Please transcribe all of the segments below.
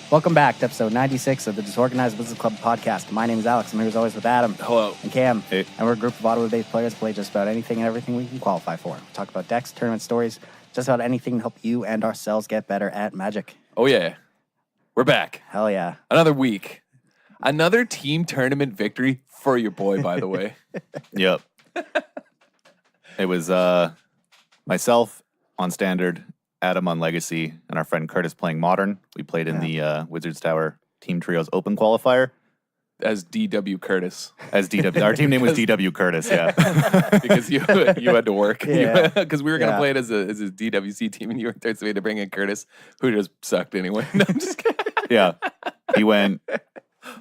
Welcome back to episode 96 of the Disorganized Business Club podcast. My name is Alex. I'm here as always with Adam. Hello. And Cam. Hey. And we're a group of Ottawa-based players who play just about anything and everything we can qualify for. We talk about decks, tournament stories, just about anything to help you and ourselves get better at Magic. Oh, yeah. We're back. Hell yeah. Another week. Another team tournament victory for your boy, by the way. Yep. It was myself on Standard, Adam on Legacy, and our friend Curtis playing Modern. We played in the Wizards Tower Team Trios Open Qualifier. As D.W. Curtis. As DW. Our team name was D.W. Curtis, yeah. Because you had to work. Yeah. Because we were going to play it as a DWC team, and you were there, so we had to bring in Curtis, who just sucked anyway. No, I'm just kidding. Yeah.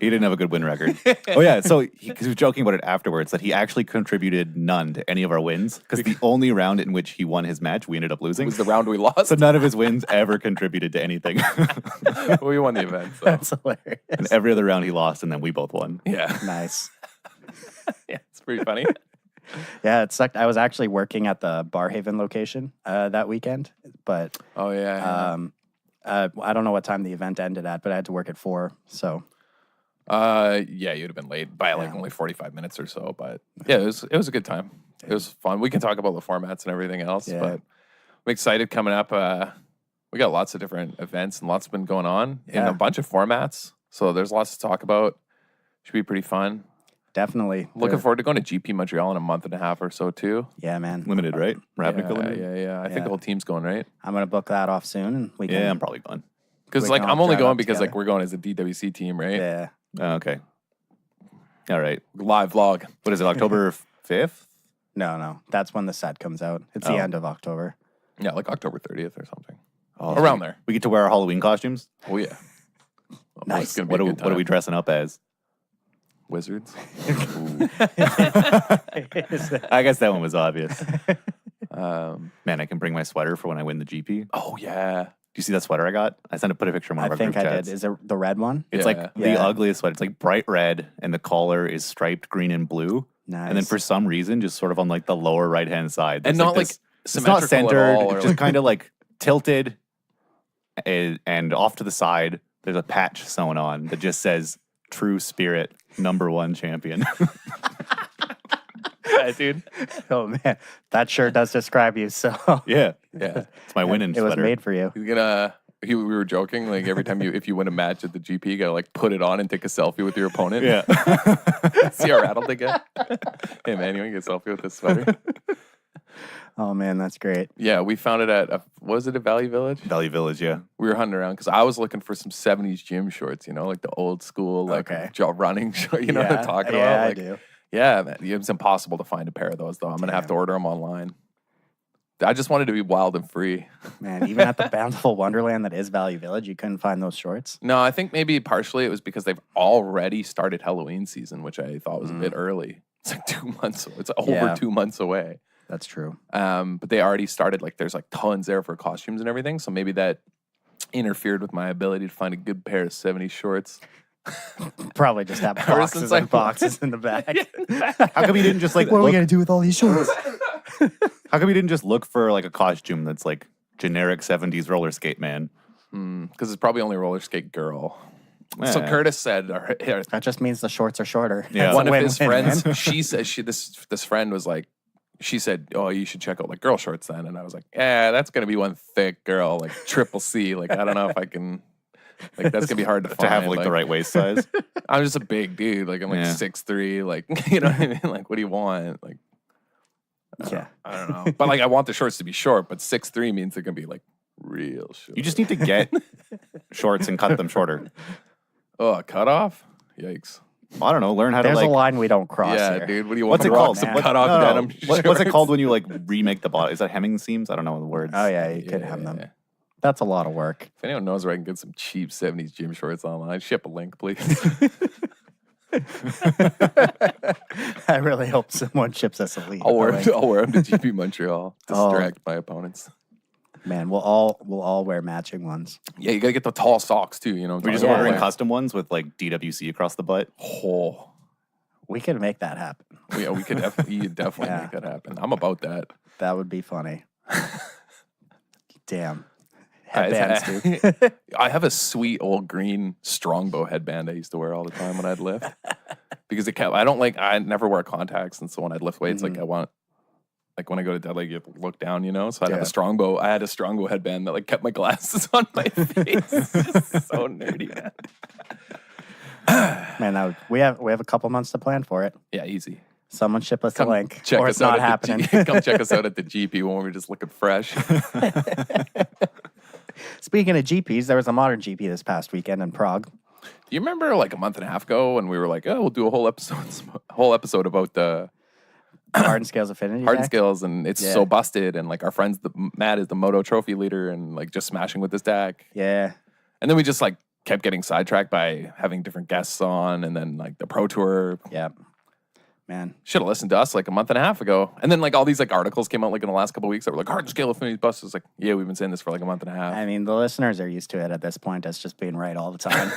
He didn't have a good win record. Oh, yeah. So he was joking about it afterwards that he actually contributed none to any of our wins because the only round in which he won his match, we ended up It losing. was the round we lost. So none of his wins ever contributed to anything. We won the event. So. That's hilarious. And every other round he lost, and then we both won. Yeah. Nice. Yeah, it's pretty funny. Yeah, it sucked. I was actually working at the Barhaven location that weekend, but Oh, yeah. I don't know what time the event ended at, but I had to work at 4, so... Yeah, you'd have been late by like only 45 minutes or so, but yeah, it was a good time. It was fun. We can talk about the formats and everything else, but I'm excited coming up. We got lots of different events and lots been going on in a bunch of formats. So there's lots to talk about. Should be pretty fun. Definitely. Looking forward to going to GP Montreal in a month and a half or so too. Yeah, man. Limited, right? Ravnica limited? Yeah. I think the whole team's going, right? I'm going to book that off soon. And we can, Yeah, I'm probably going. Because We like can all I'm only drive going up because together. like we're going as a DWC team, right? Yeah. Oh, okay. All right. Live vlog. What is it, October 5th? No. That's when the set comes out. It's the end of October. Yeah, like October 30th or something. Oh, Around there. We get to wear our Halloween costumes? Oh yeah. Nice. It's gonna be What a are, good what are we time. dressing up as? Wizards? I guess that one was obvious. Um, Man, I can bring my sweater for when I win the GP. Do oh yeah. you see that sweater I got? I sent put a picture in one I of our think group I chats. did. Is it the red one? It's Yeah. like the Yeah. ugliest sweater. It's like bright red, and the collar is striped green and blue. Nice. And then for some reason, just sort of on like the lower right-hand side. And there's not like this- it's symmetrical not centered. at all, or It's just like, kind of like tilted and off to the side. There's a patch sewn on that just says "True Spirit #1 Champion." yeah, dude. Oh, man. That sure does describe you. So Yeah, Yeah. it's my winning it was sweater. made for you. He's gonna we were joking, like every time if you win a match at the GP, you gotta like put it on and take a selfie with your opponent. Yeah, See how rattled they get? Hey man, you wanna get a selfie with this sweater? Oh, man. That's great. Yeah, we found it at was it a Valley Village? Valley Village. Yeah, We were hunting around because I was looking for some 70s gym shorts, you know, like the old school, like Okay. running short, you know what I'm talking yeah, about? I Like, do. yeah, man, it's impossible to find a pair of those though. I'm gonna have to order them online. I just wanted to be wild and free. Man, even at the bountiful wonderland that is Valley Village, you couldn't find those shorts. No, I think maybe partially it was because they've already started Halloween season, which I thought was a bit early. It's like 2 months. It's over Yeah. 2 months away. That's true. But they already started. Like, there's like tons there for costumes and everything. So maybe that interfered with my ability to find a good pair of 70s shorts. Probably just have Ever boxes since and I- boxes in the back. how come you didn't just like What are we look? going to do with all these shorts? How come you didn't just look for like a costume that's like generic '70s roller skate man? Because it's probably only roller skate girl. So Eh. Curtis said, That just means the shorts are shorter. Yeah. That's one a of his win-win, friends, man. she said, this friend was like, she said, oh, you should check out like girl shorts then. And I was like, yeah, that's going to be one thick girl, like triple C. Like, I don't know if I can, like, that's going to be hard to find. To have like the right waist size. I'm just a big dude. Like, I'm like Yeah. 6'3", like, you know what I mean? Like, what do you want? Like, Yeah. I don't know. But like, I want the shorts to be short, but 6'3" means they're going to be like real short. You just need to get shorts and cut them shorter. Oh, a cutoff? Yikes. I don't know. Learn how There's to a like. line we don't cross Yeah, here. dude. What do you want? What's it to rock called? some man? cut off denim. What's it shorts? called when you like remake the body? Is that hemming seams? I don't know the words. Oh, yeah, you could have them. That's a lot of work. If anyone knows where I can get some cheap 70s gym shorts online, ship a link, please. I really hope someone ships us a lead. I'll wear Like, them to GP Montreal. Oh. Distract my opponents. man, we'll all wear matching ones. Yeah, you gotta get the tall socks too. You know, We're just Yeah. ordering custom ones with like DWC across the butt. Oh, We could make that happen. yeah, we could definitely Yeah. make that happen. I'm about that. That would be funny. Damn. headbands too. I have a sweet old green strongbow headband I used to wear all the time when I'd lift because I never wear contacts, and so when I'd lift weights, like when I go to deadlift, you have to look down, so I'd have a strongbow. I had a strongbow headband that like kept my glasses on my face. It's just so nerdy, man. Man, we have a couple months to plan for it. Yeah, easy. Someone ship us the link, check or us it's not out happening. Come check us out at the GP when we're just looking fresh. Speaking of GPs, there was a modern GP this past weekend in Prague. Do you remember like a month and a half ago when we were like, oh, we'll do a whole episode about the Hardened Scales Affinity. Hardened Scales, and it's so busted, and like our friends, Matt is the Moto Trophy leader, and like just smashing with this deck. Yeah. And then we just like kept getting sidetracked by having different guests on, and then like the Pro Tour. Yeah. Man. Should have listened to us like a month and a half ago. And then like all these like articles came out like in the last couple of weeks that were like Hardened Scale Affinity bust. It's like, yeah, we've been saying this for like a month and a half. I mean, the listeners are used to it at this point as just being right all the time.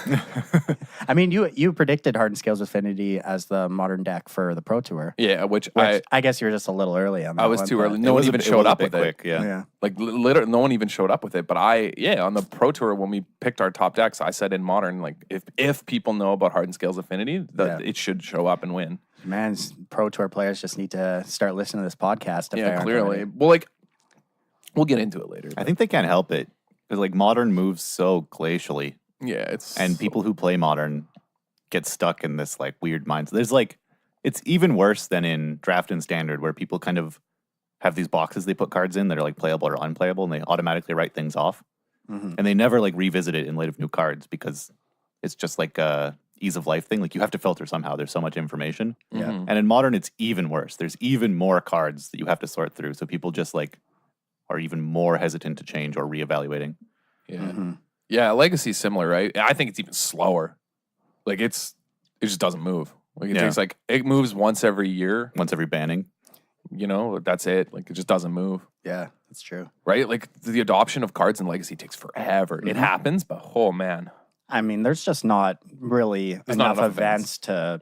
I mean, you predicted Hardened Scales Affinity as the modern deck for the Pro Tour. Yeah, which I guess you were just a little early on that. I was too early. No one even showed up with it. Yeah. Like literally, no one even showed up with it. But on the Pro Tour when we picked our top decks, I said in modern, like if people know about Hardened Scales Affinity, it should show up and win. Man, Pro Tour players just need to start listening to this podcast. Yeah, clearly. Well, like we'll get into it later. I think they can't help it because like modern moves so glacially. Yeah, and people who play modern get stuck in this like weird mindset. There's like it's even worse than in draft and standard where people kind of have these boxes they put cards in that are like playable or unplayable, and they automatically write things off, and they never like revisit it in light of new cards because it's just like a ease of life thing. Like you have to filter somehow. There's so much information. Yeah. And in modern, it's even worse. There's even more cards that you have to sort through. So people just like are even more hesitant to change or reevaluating. Yeah. Yeah. Legacy's similar, right? I think it's even slower. Like it just doesn't move. Like it takes like, it moves once every year. Once every banning. That's it. Like it just doesn't move. Yeah, that's true. Right? Like the adoption of cards in Legacy takes forever. It happens, but oh man. I mean, there's just not really enough events to,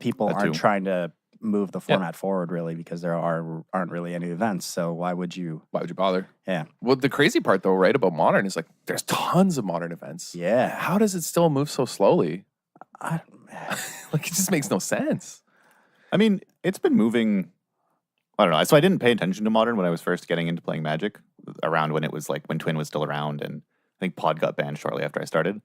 people aren't trying to move the format forward really because there aren't really any events. So why would you bother? Yeah. Well, the crazy part though, right, about modern is like there's tons of modern events. Yeah. How does it still move so slowly? Like it just makes no sense. I mean, it's been moving. I don't know. So I didn't pay attention to modern when I was first getting into playing Magic, around when it was like when Twin was still around, and I think Pod got banned shortly after I started.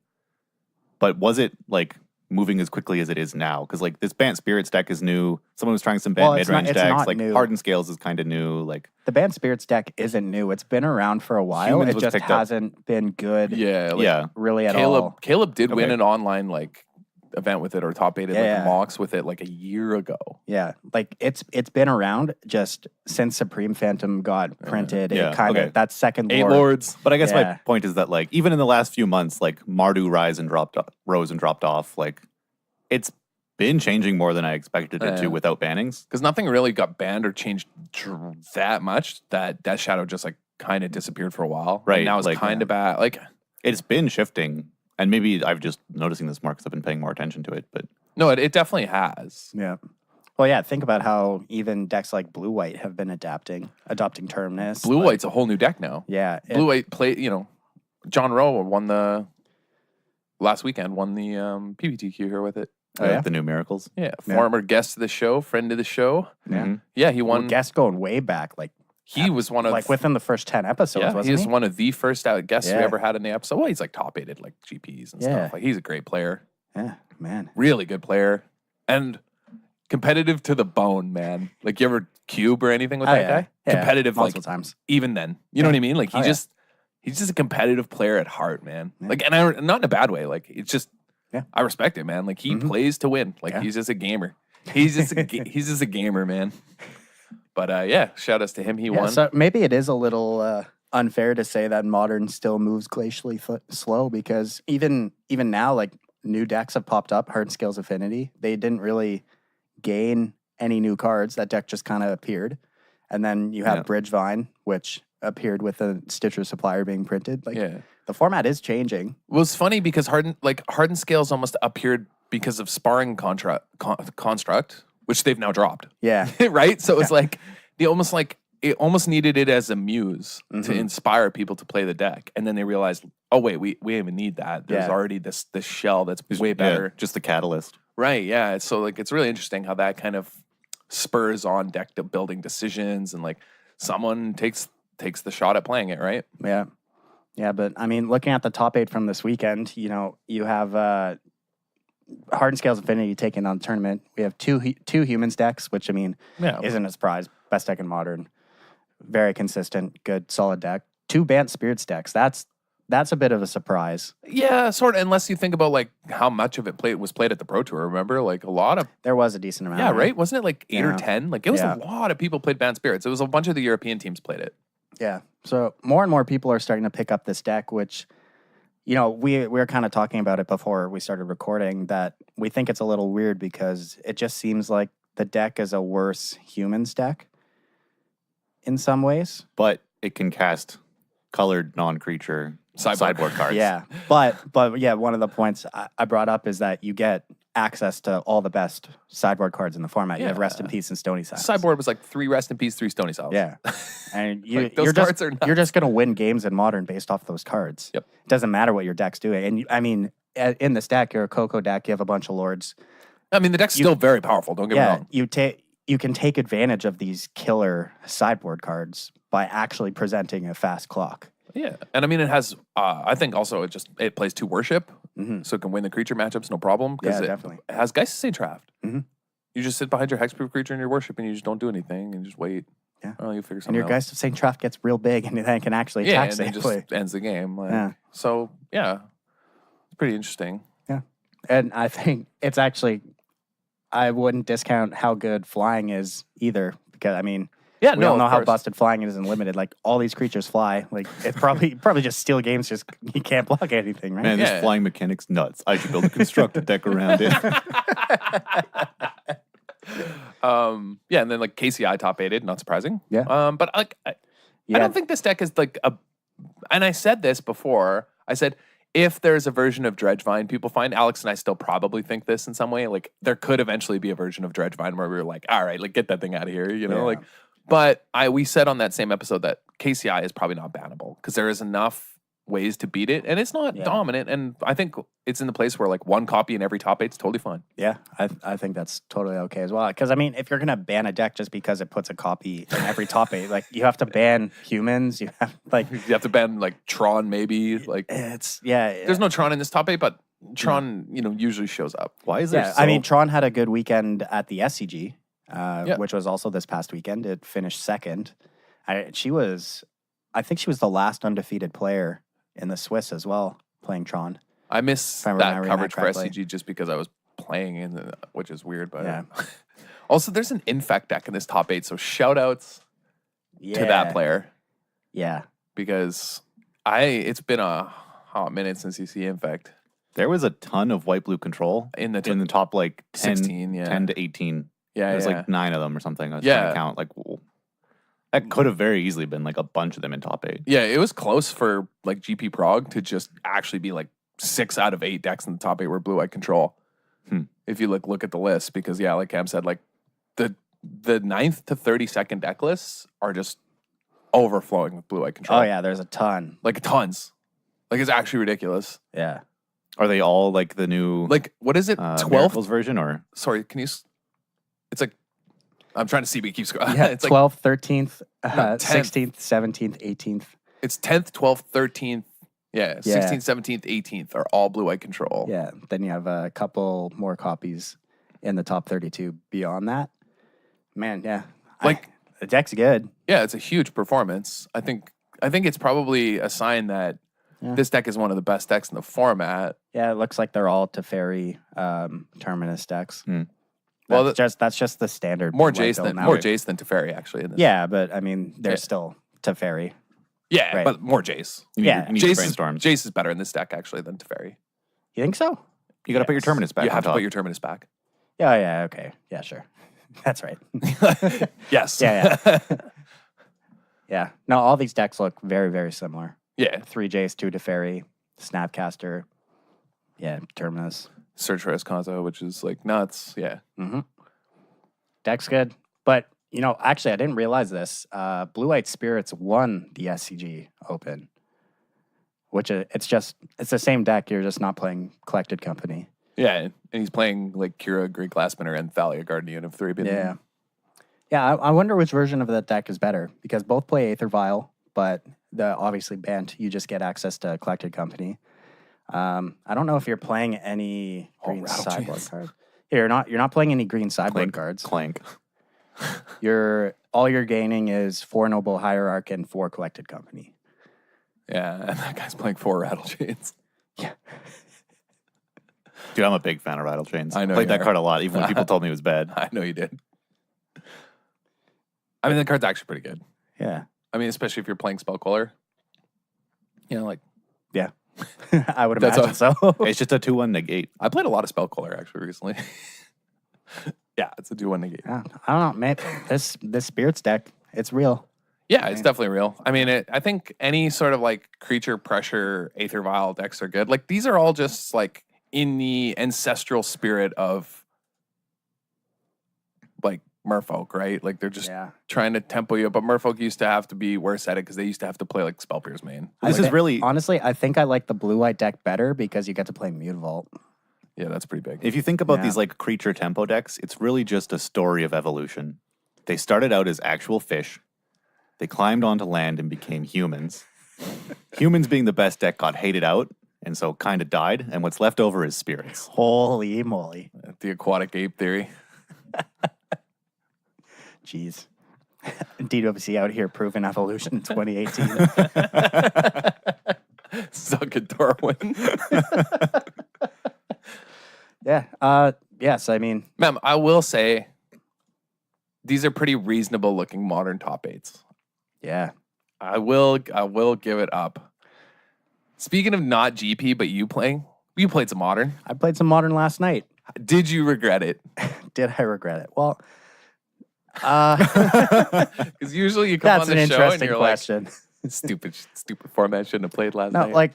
But was it like moving as quickly as it is now? Because like this Bant Spirits deck is new. Someone was trying some Bant mid-range decks. Like new. Hardened Scales is kind of new. Like the Bant Spirits deck isn't new. It's been around for a while. It just hasn't been good. Yeah, really at all. Caleb did win an online like event with it, or top 8 like mocks with it like a year ago. Yeah, like it's been around just since Supreme Phantom got printed. It kind of that second 8 lords. But I guess my point is that like even in the last few months, like Mardu rose and dropped off. Like it's been changing more than I expected it to without bannings. Because nothing really got banned or changed that much. That Death Shadow just like kind of disappeared for a while. Right. And now it's like, kind of bad. Like it's been shifting. And maybe I've just noticing this more because I've been paying more attention to it. But no, it definitely has. Yeah. Well, yeah. Think about how even decks like Blue White have been adopting Terminus. Blue White's a whole new deck now. Yeah. Blue White played. John Rowe won the last weekend. Won the PBTQ here with it. The new Miracles. Yeah. Former guest of the show, friend of the show. Yeah. Yeah. He won. Guest going way back, like. He was one of within the first 10 episodes. Yeah, wasn't he was one of the first guests we ever had in the episode. Well, he's like top 8 at like GPs and stuff. Like he's a great player. Yeah, man, really good player and competitive to the bone, man. Like you ever cube or anything with that guy? Yeah. Competitive multiple like times. Even then, you know what I mean? Like he's just a competitive player at heart, man. Yeah. Like, and not in a bad way. Like it's just, I respect it, man. Like he plays to win. Like he's just a gamer. He's just a gamer, man. But shout outs to him. He won. So maybe it is a little unfair to say that modern still moves glacially slow because even now, like new decks have popped up. Hardened Scales Affinity. They didn't really gain any new cards. That deck just kind of appeared, and then you have Bridgevine, which appeared with the Stitcher Supplier being printed. Like the format is changing. Well, it's funny because Hardened Scales almost appeared because of Sparring Construct. Which they've now dropped. Yeah. Right? So it's like, they almost like, it almost needed it as a muse to inspire people to play the deck, and then they realized, oh wait, we even need that. There's already this shell that's way better. Just the catalyst. Right, yeah. So like it's really interesting how that kind of spurs on deck building decisions, and like someone takes the shot at playing it, right? Yeah. Yeah, but I mean, looking at the top 8 from this weekend, you know, you have Hardened Scales Affinity taking on the tournament. We have two humans decks, which I mean isn't a surprise. Best deck in Modern. Very consistent, good, solid deck. 2 Bant Spirits decks. That's a bit of a surprise. Yeah, sort of. Unless you think about like how much of it was played at the Pro Tour. Remember, like a lot of there was a decent amount. Yeah, right. Wasn't it like 8 or 10? Like it was a lot of people played Bant Spirits. It was a bunch of the European teams played it. Yeah. So more and more people are starting to pick up this deck, which, you know, we were kind of talking about it before we started recording, that we think it's a little weird because it just seems like the deck is a worse humans deck in some ways. But it can cast colored non-creature sideboard cards. Yeah. But yeah, one of the points I brought up is that you get access to all the best sideboard cards in the format. You have Rest in Peace and Stony Silence. Sideboard was like 3 Rest in Peace, 3 Stony Silence. Yeah. And like those cards are nuts. You're just going to win games in Modern based off those cards. Yep. It doesn't matter what your deck's doing. And I mean, in this deck, you're a Coco deck, you have a bunch of Lords. I mean, the deck's still very powerful, don't get me wrong. You can take advantage of these killer sideboard cards by actually presenting a fast clock. Yeah, and I mean, it has, I think also it plays 2 Worship, so it can win the creature matchups, no problem. Yeah, definitely. It has Geist of St. Draft. You just sit behind your hexproof creature in your Worship, and you just don't do anything, and just wait. Yeah. Oh, you figure something And your out. Geist of St. Draft gets real big, and then it can actually attack and it safely. just ends the game. Like, So, yeah, it's pretty interesting. Yeah. And I think it's actually, I wouldn't discount how good flying is either, because, I mean, we all know how busted flying is in Limited. Like, all these creatures fly. Like, it's probably just steal games, just you can't block anything, right? Man, this flying mechanic's nuts. I should build a constructed deck around it. And then like KCI top 8'd, not surprising. Yeah. But like, I don't think this deck is like and I said this before, I said, if there's a version of Dredgevine people find, Alex and I still probably think this in some way, like there could eventually be a version of Dredgevine where we were like, all right, like get that thing out of here, you know, like. But we said on that same episode that KCI is probably not bannable because there is enough ways to beat it, and it's not dominant. And I think it's in the place where like 1 copy in every top 8 is totally fine. Yeah, I think that's totally okay as well. Because I mean, if you're gonna ban a deck just because it puts a copy in every top 8, like you have to ban humans. You have to ban like Tron maybe. Like there's no Tron in this top 8, but Tron usually shows up. Why is there? I mean, Tron had a good weekend at the SCG. Which was also this past weekend. It finished second. I think she was the last undefeated player in the Swiss as well, playing Tron. I miss that coverage for SCG just because I was playing which is weird. But also, there's an Infect deck in this top 8, so shout outs to that player. Yeah. Because it's been a hot minute since you see Infect. There was a ton of white blue control in the top like 10, 16, 10 to 18. Yeah, there's like 9 of them or something. I was trying to count. Like, that could have very easily been like a bunch of them in top 8. Yeah, it was close for like GP Prague to just actually be like 6 out of 8 decks in the top 8 were blue-white control. If you look at the list, because like Cam said, like the 9th to 32nd deck lists are just overflowing with blue-white control. Oh yeah, there's a ton. Like tons. Like it's actually ridiculous. Yeah. Are they all like the new what is it? 12th version or? Sorry, can you? It's like, I'm trying to see, but it keeps going. Yeah, it's 12th, 13th, 16th, 17th, 18th. It's 10th, 12th, 13th. Yeah, 16th, 17th, 18th are all blue-white control. Yeah, then you have a couple more copies in the top 32 beyond that. Man, yeah. The deck's good. Yeah, it's a huge performance. I think it's probably a sign that this deck is one of the best decks in the format. Yeah, it looks like they're all Teferi Terminus decks. Well, that's just the standard. More Jace than Teferi actually. In this. Yeah, but I mean, they're still Teferi. Yeah, right. But more Jace. You need Jace is better in this deck actually than Teferi. You think so? You got to put your Terminus back. You have to put your Terminus back. Yeah. Okay. Yeah. Sure. That's right. Yes. Yeah. Yeah. No, all these decks look very, very similar. Yeah. 3 Jace, 2 Teferi, Snapcaster. Yeah. Terminus. Search for Escanzo, which is like nuts. Yeah. Deck's good. But Actually, I didn't realize this. Blue White Spirits won the SCG Open, which it's the same deck. You're just not playing Collected Company. Yeah, and he's playing like Kira, Great Glassspinner, and Thalia, Guardian of Thraben. Yeah. Yeah, I wonder which version of that deck is better, because both play Aether Vial, but obviously Bant, you just get access to Collected Company. I don't know if you're playing any green sideboard cards. You're not playing any green sideboard cards. Clank. All you're gaining is 4 Noble Hierarch and 4 Collected Company. Yeah, and that guy's playing 4 Rattle Chains. Yeah. Dude, I'm a big fan of Rattle Chains. I know Played that card a lot, even when people told me it was bad. I know you did. I mean, the card's actually pretty good. Yeah. I mean, especially if you're playing Spellcaller. Yeah. I would imagine so. It's just a 2/1 negate. I played a lot of Spellcaller actually recently. Yeah, it's a 2/1 negate. Yeah, I don't know, man. This Spirits deck, it's real. Yeah, it's definitely real. I mean, I think any sort of like creature pressure Aether Vial decks are good. Like these are all just like in the ancestral spirit of like Merfolk, right? Like they're just trying to tempo you up. But Merfolk used to have to be worse at it because they used to have to play like Spellpierce main. Honestly, I think I like the blue-white deck better because you get to play Mutavault. Yeah, that's pretty big. If you think about these like creature tempo decks, it's really just a story of evolution. They started out as actual fish. They climbed onto land and became humans. Humans being the best deck got hated out, and so kind of died. And what's left over is spirits. Holy moly. The aquatic ape theory. Jeez. DWC out here proving evolution in 2018. Suck it, Darwin. Yeah. Yes, I mean... Ma'am, I will say these are pretty reasonable looking modern top 8s. Yeah. I will give it up. Speaking of not GP, but you played some modern. I played some modern last night. Did you regret it? Did I regret it? Well... Because usually you come on the show and you're question. Like, stupid format, shouldn't have played last night. No, like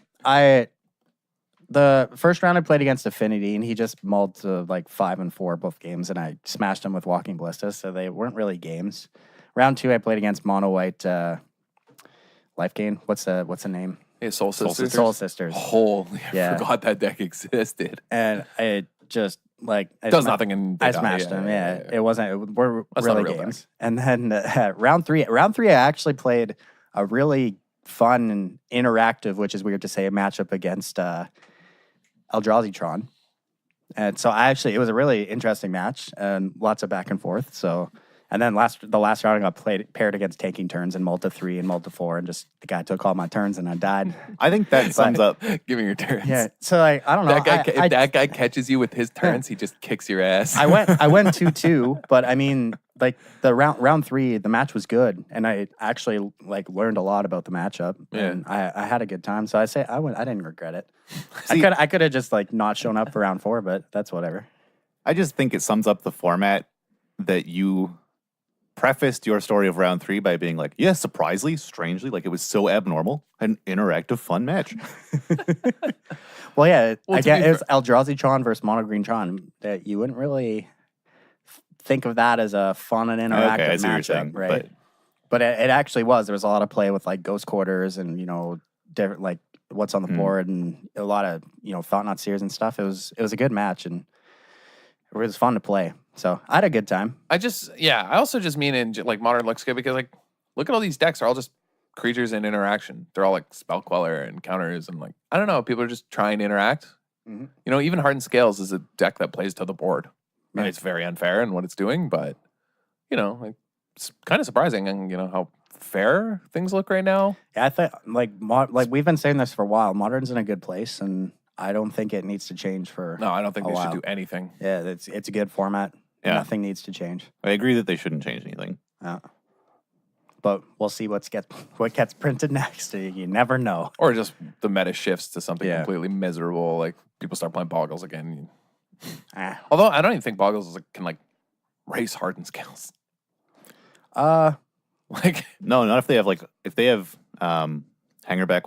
the first round I played against Affinity, and he just mulled to like 5-4 both games, and I smashed him with Walking Ballista, so they weren't really games. Round 2, I played against Mono White Life Gain. What's the name? Hey, Soul Sisters. Soul Sisters. Holy, I forgot that deck existed. And I just like does nothing in. I smashed him. Yeah, it wasn't. We're really games. Deck. And then round three, I actually played a really fun and interactive, which is weird to say, a matchup against Eldrazi Tron. And so it was a really interesting match and lots of back and forth. So, and then the last round I got paired against taking turns in Multi 3 and Multi 4, and just the guy took all my turns and I died. I think that sums up giving your turns. Yeah. So I don't know. If that guy catches you with his turns, he just kicks your ass. I went 2-2, but I mean, like the round 3, the match was good, and I actually like learned a lot about the matchup. Yeah. And I had a good time. So I didn't regret it. See, I could have just like not shown up for round 4, but that's whatever. I just think it sums up the format that you prefaced your story of round 3 by being like, yeah, surprisingly, strangely, like it was so abnormal, an interactive, fun match. Well, yeah, I guess it was Eldrazi Tron versus Mono Green Tron. That you wouldn't really think of that as a fun and interactive matchup, right? But it actually was. There was a lot of play with like Ghost Quarters and different like what's on the board and a lot of Thought Knot Seers and stuff. It was a good match and it was fun to play. So I had a good time. I also just mean in like modern looks good because like look at all these decks. They're all just creatures in interaction. They're all like Spell Queller and counters and like I don't know. People are just trying to interact. Mm-hmm. Even Hardened Scales is a deck that plays to the board. Right. And it's very unfair in what it's doing, but like it's kind of surprising and how fair things look right now. Yeah, I think like we've been saying this for a while. Modern's in a good place, and I don't think it needs to change for. No, I don't think they should do anything. Yeah, it's a good format. Yeah. Nothing needs to change. I agree that they shouldn't change anything. But we'll see what gets printed next. You never know. Or just the meta shifts to something completely miserable. Like people start playing Boggles again. Although I don't even think Boggles can like race Hardened Scales. Like no, not if they have Hangerback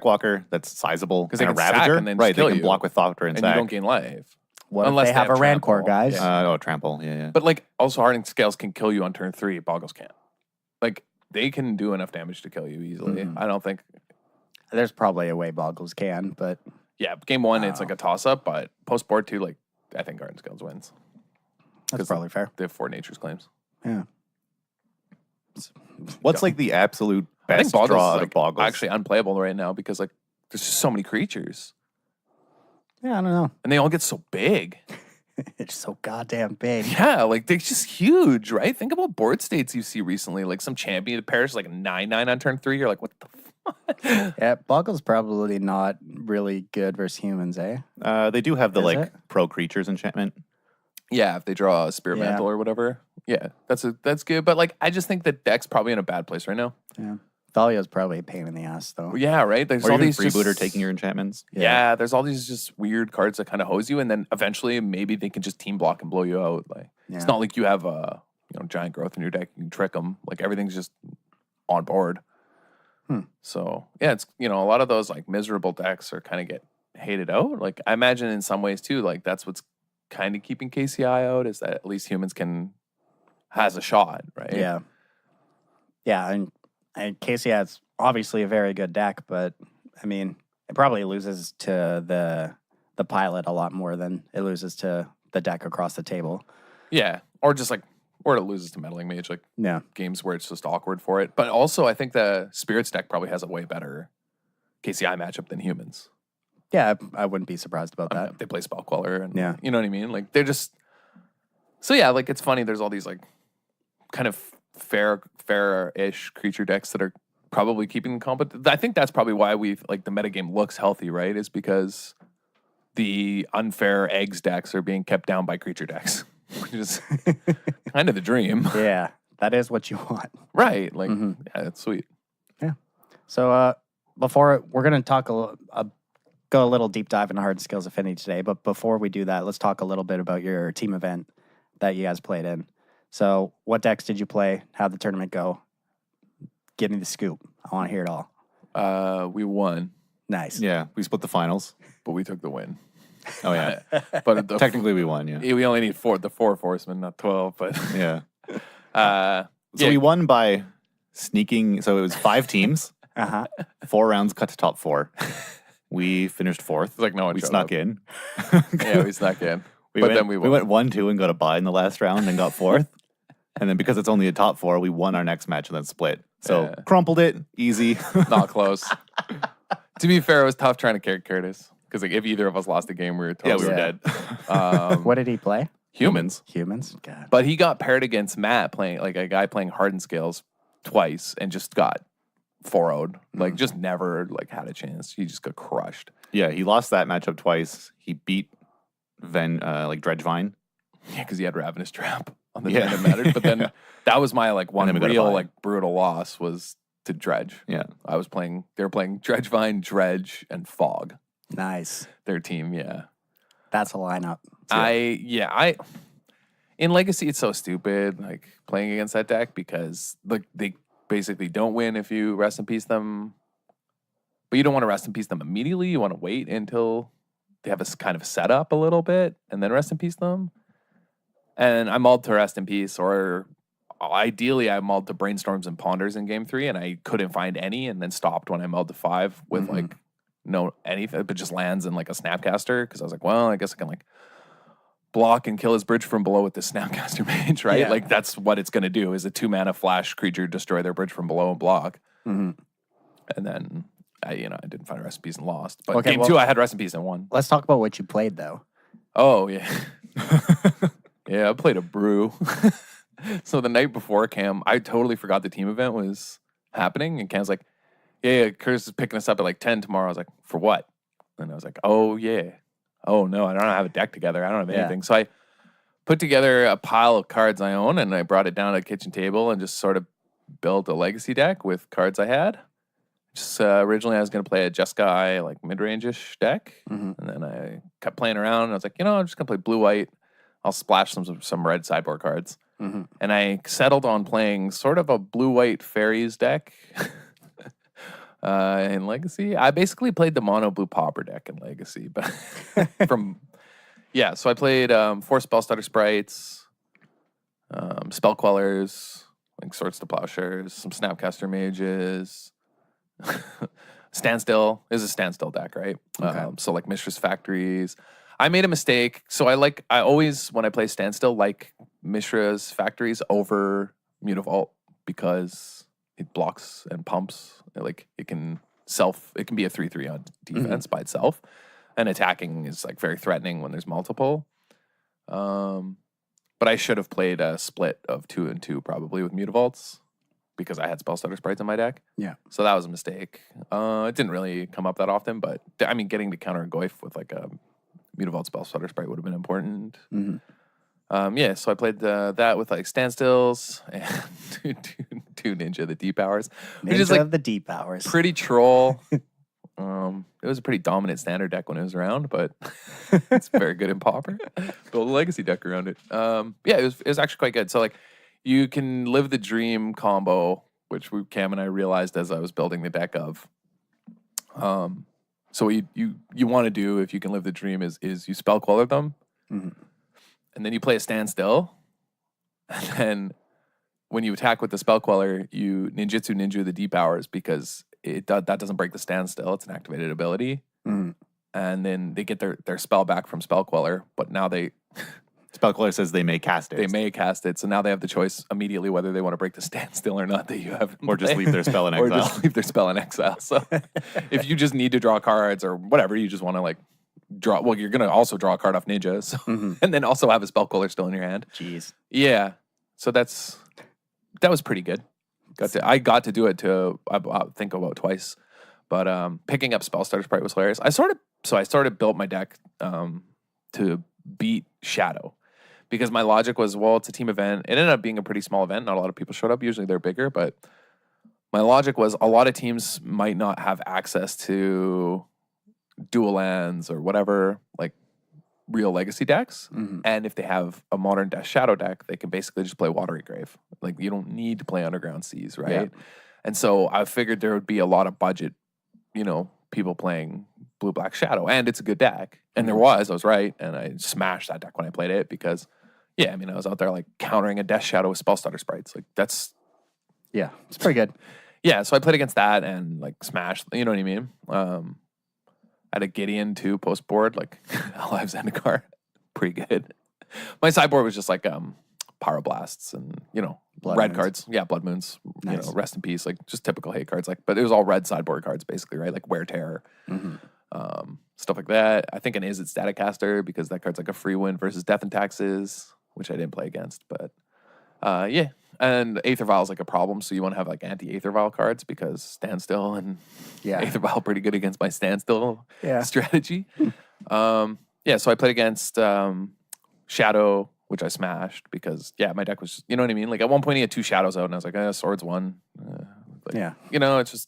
Walker that's sizable because they can a Ravager, and then right? They can block with Thought and you don't gain life. What Unless if they have a trample. Rancor, guys? Trample. Yeah. But like, also Hardened Scales can kill you on turn 3. Boggles can't. Like, they can do enough damage to kill you easily. I don't think. There's probably a way Boggles can, but Yeah, game 1 it's like a toss up, but post board 2, like I think Hardened Scales wins. that's probably fair. They have 4 nature's claims. Yeah. What's like the absolute I think best Boggles draw is out like of Boggles? actually unplayable right now because like there's just so many creatures Yeah, I don't know. and they all get so big. It's so goddamn big. Yeah, like they're just huge, right? Think about board states you see recently, like some champion pairs like 9/9 on turn 3. You're like, what the fuck? Yeah, Boggle's probably not really good versus humans, eh? They do have the Is like it? pro creatures enchantment. Yeah, if they draw a spirit Yeah. mantle or whatever. Yeah, that's good. But like I just think that deck's probably in a bad place right now. Yeah. Thalia's probably a pain in the ass, though. Yeah, right? There's Or all even these freebooter just, taking your enchantments. Yeah, there's all these just weird cards that kind of hose you, and then eventually maybe they can just team block and blow you out. Like Yeah. it's not like you have a giant growth in your deck. You can trick them. Like everything's just on board. So yeah, it's a lot of those like miserable decks are kind of get hated out. Like I imagine in some ways too, like that's what's kind of keeping KCI out is that at least humans has a shot, right? Yeah. Yeah, and Casey has obviously a very good deck, but I mean, it probably loses to the pilot a lot more than it loses to the deck across the table. Yeah, or just like or it loses to meddling mage, like Yeah. games where it's just awkward for it. But also, I think the spirits deck probably has a way better KCI matchup than humans. Yeah, I wouldn't be surprised about that. They play Spell Queller, and Yeah. you know what I mean. Like they're just so yeah. Like it's funny. There's all these like kind of fair-ish creature decks that are probably keeping competitive. I think that's probably why we like the metagame looks healthy, right? Is because the unfair eggs decks are being kept down by creature decks, which is kind of the dream, Yeah, that is what you want. right? Like yeah, that's sweet. So before we're going to talk go a little deep dive into Hardened Scales Affinity today, but before we do that, let's talk a little bit about your team event that you guys played in. So what decks did you play? How'd the tournament go? Give me the scoop. I want to hear it all. We won, Nice. Yeah, we split the finals. but we took the win. Oh yeah, But technically we won. Yeah, we only need the 4 Forcemen, not 12. But yeah. so So we won by sneaking. So it was 5 teams, Uh-huh. 4 rounds cut to top 4. We finished 4th. It's like no one we showed snuck up. in. Yeah, we snuck in. Then we went 1-2 and got a bye in the last round and got 4th. And then because it's only a top 4, we won our next match and then split. So Yeah. crumpled it, easy. Not close. To be fair, it was tough trying to carry Curtis because like if either of us lost a game, we were Yeah, totally we were Yeah. dead. What did he play? humans. Humans? God. But he got paired against Matt playing like a guy playing Hardened Scales twice and just got 4-0'd. Like just never like had a chance. He just got crushed. Yeah, he lost that matchup twice. He beat Dredgevine. Yeah, because he had Ravenous Trap on the Yeah. end that mattered. But then that was my like one then we got a real bye. like brutal loss was to Dredge. Yeah. They were playing Dredgevine, Dredge, and Fog. Nice. Their team, yeah. That's a lineup. In Legacy it's so stupid, like playing against that deck because like they basically don't win if you rest in peace them. But you don't want to rest in peace them immediately. You want to wait until they have a kind of setup a little bit and then rest in peace them. And I mulled to rest in peace, or ideally I mulled to brainstorms and ponders in game 3, and I couldn't find any, and then stopped when I mulled to 5 with like no anything, but just lands and like a Snapcaster because I was like, well, I guess I can like block and kill his bridge from below with this Snapcaster mage, right? Yeah. Like that's what it's gonna do is a 2-mana flash creature destroy their bridge from below and block. Mm-hmm. And then I didn't find recipes and lost. But Okay, game well- 2 I had recipes and won. Let's talk about what you played, though. Oh yeah. Yeah, I played a brew. So the night before, Cam, I totally forgot the team event was happening. And Cam's like, yeah, Curtis is picking us up at like 10 tomorrow. I was like, for what? And I was like, oh yeah. Oh no, I don't have a deck together. I don't have Yeah. anything. So I put together a pile of cards I own and I brought it down to the kitchen table and just sort of built a legacy deck with cards I had. Just originally I was going to play a Jeskai like mid-range-ish deck. Mhm. And then I kept playing around and I was like, I'm just going to play blue-white. I'll splash some red sideboard cards. Mm-hmm. And I settled on playing sort of a blue-white fairies deck in Legacy. I basically played the mono blue pauper deck in Legacy, but Yeah, so I played 4 spell starter sprites, spell quellers, like swords to plowshares, some snapcaster mages. Standstill is a standstill deck, right? Okay. So like Mishra's Factories. I made a mistake. So I always, when I play Standstill, like Mishra's Factories over Mutavault because it blocks and pumps. Like it can be a 3/3 on defense by itself. And attacking is like very threatening when there's multiple. But I should have played a split of 2 and 2 probably with Mutavaults because I had spell starter sprites in my deck. Yeah. So that was a mistake. It didn't really come up that often, but I mean, getting to counter a Goyf with like a Mutavault spell starter sprite would have been important. Yeah, so I played that with like standstills and two Ninja the deep hours, which is like the deep hours. Pretty troll. It was a pretty dominant standard deck when it was around, but it's very good in Pauper. Build a legacy deck around it. Yeah, it was actually quite good. So like, you can live the dream combo, which Cam and I realized as I was building the deck of. So what you want to do if you can live the dream is you spell queller them, and then you play a standstill, and then when you attack with the spell queller, you ninja the deep hours because that doesn't break the standstill. It's an activated ability, and then they get their spell back from spell queller, but now Spell queller says they may cast it. They may cast it, so now they have the choice immediately whether they want to break the standstill or not that you have, or just leave their spell in exile. Or just leave their spell in exile. So if you just need to draw cards or whatever, you just want to like draw. Well, you're gonna also draw a card off Ninja, so, and then also have a spell queller still in your hand. Jeez. Yeah. So that was pretty good. I got to do it I think about twice, but picking up spell starter sprite was hilarious. I sort of built my deck to beat Shadow. Because my logic was, well, it's a team event. It ended up being a pretty small event. Not a lot of people showed up. Usually they're bigger. But my logic was a lot of teams might not have access to dual lands or whatever, like real legacy decks. And if they have a modern Death Shadow deck, they can basically just play Watery Grave. Like you don't need to play Underground Seas, right? Yeah. And so I figured there would be a lot of budget, people playing Blue-Black Shadow. And it's a good deck. And I was right. And I smashed that deck when I played it because... Yeah, I mean, I was out there like countering a Death Shadow with spell starter sprites. Like that's, yeah, it's pretty good. Yeah, so I played against that and like smashed. You know what I mean? I had a Gideon too post board, like Alive Zendikar, pretty good. My sideboard was just like Pyroblasts and Blood red Moons. Cards. Yeah, Blood Moons. Nice. Rest in peace. Like just typical hate cards. Like, but it was all red sideboard cards basically, right? Like Wear Terror. Stuff like that. I think an Is It Staticaster because that card's like a free win versus Death and Taxes, which I didn't play against, but yeah. And Aether Vial is like a problem, so you want to have like anti-Aether Vial cards because Standstill and Aether Vial pretty good against my Standstill strategy. Yeah, so I played against Shadow, which I smashed because my deck was just, you know what I mean? Like at one point he had 2 Shadows out and I was like, Swords 1. It's just...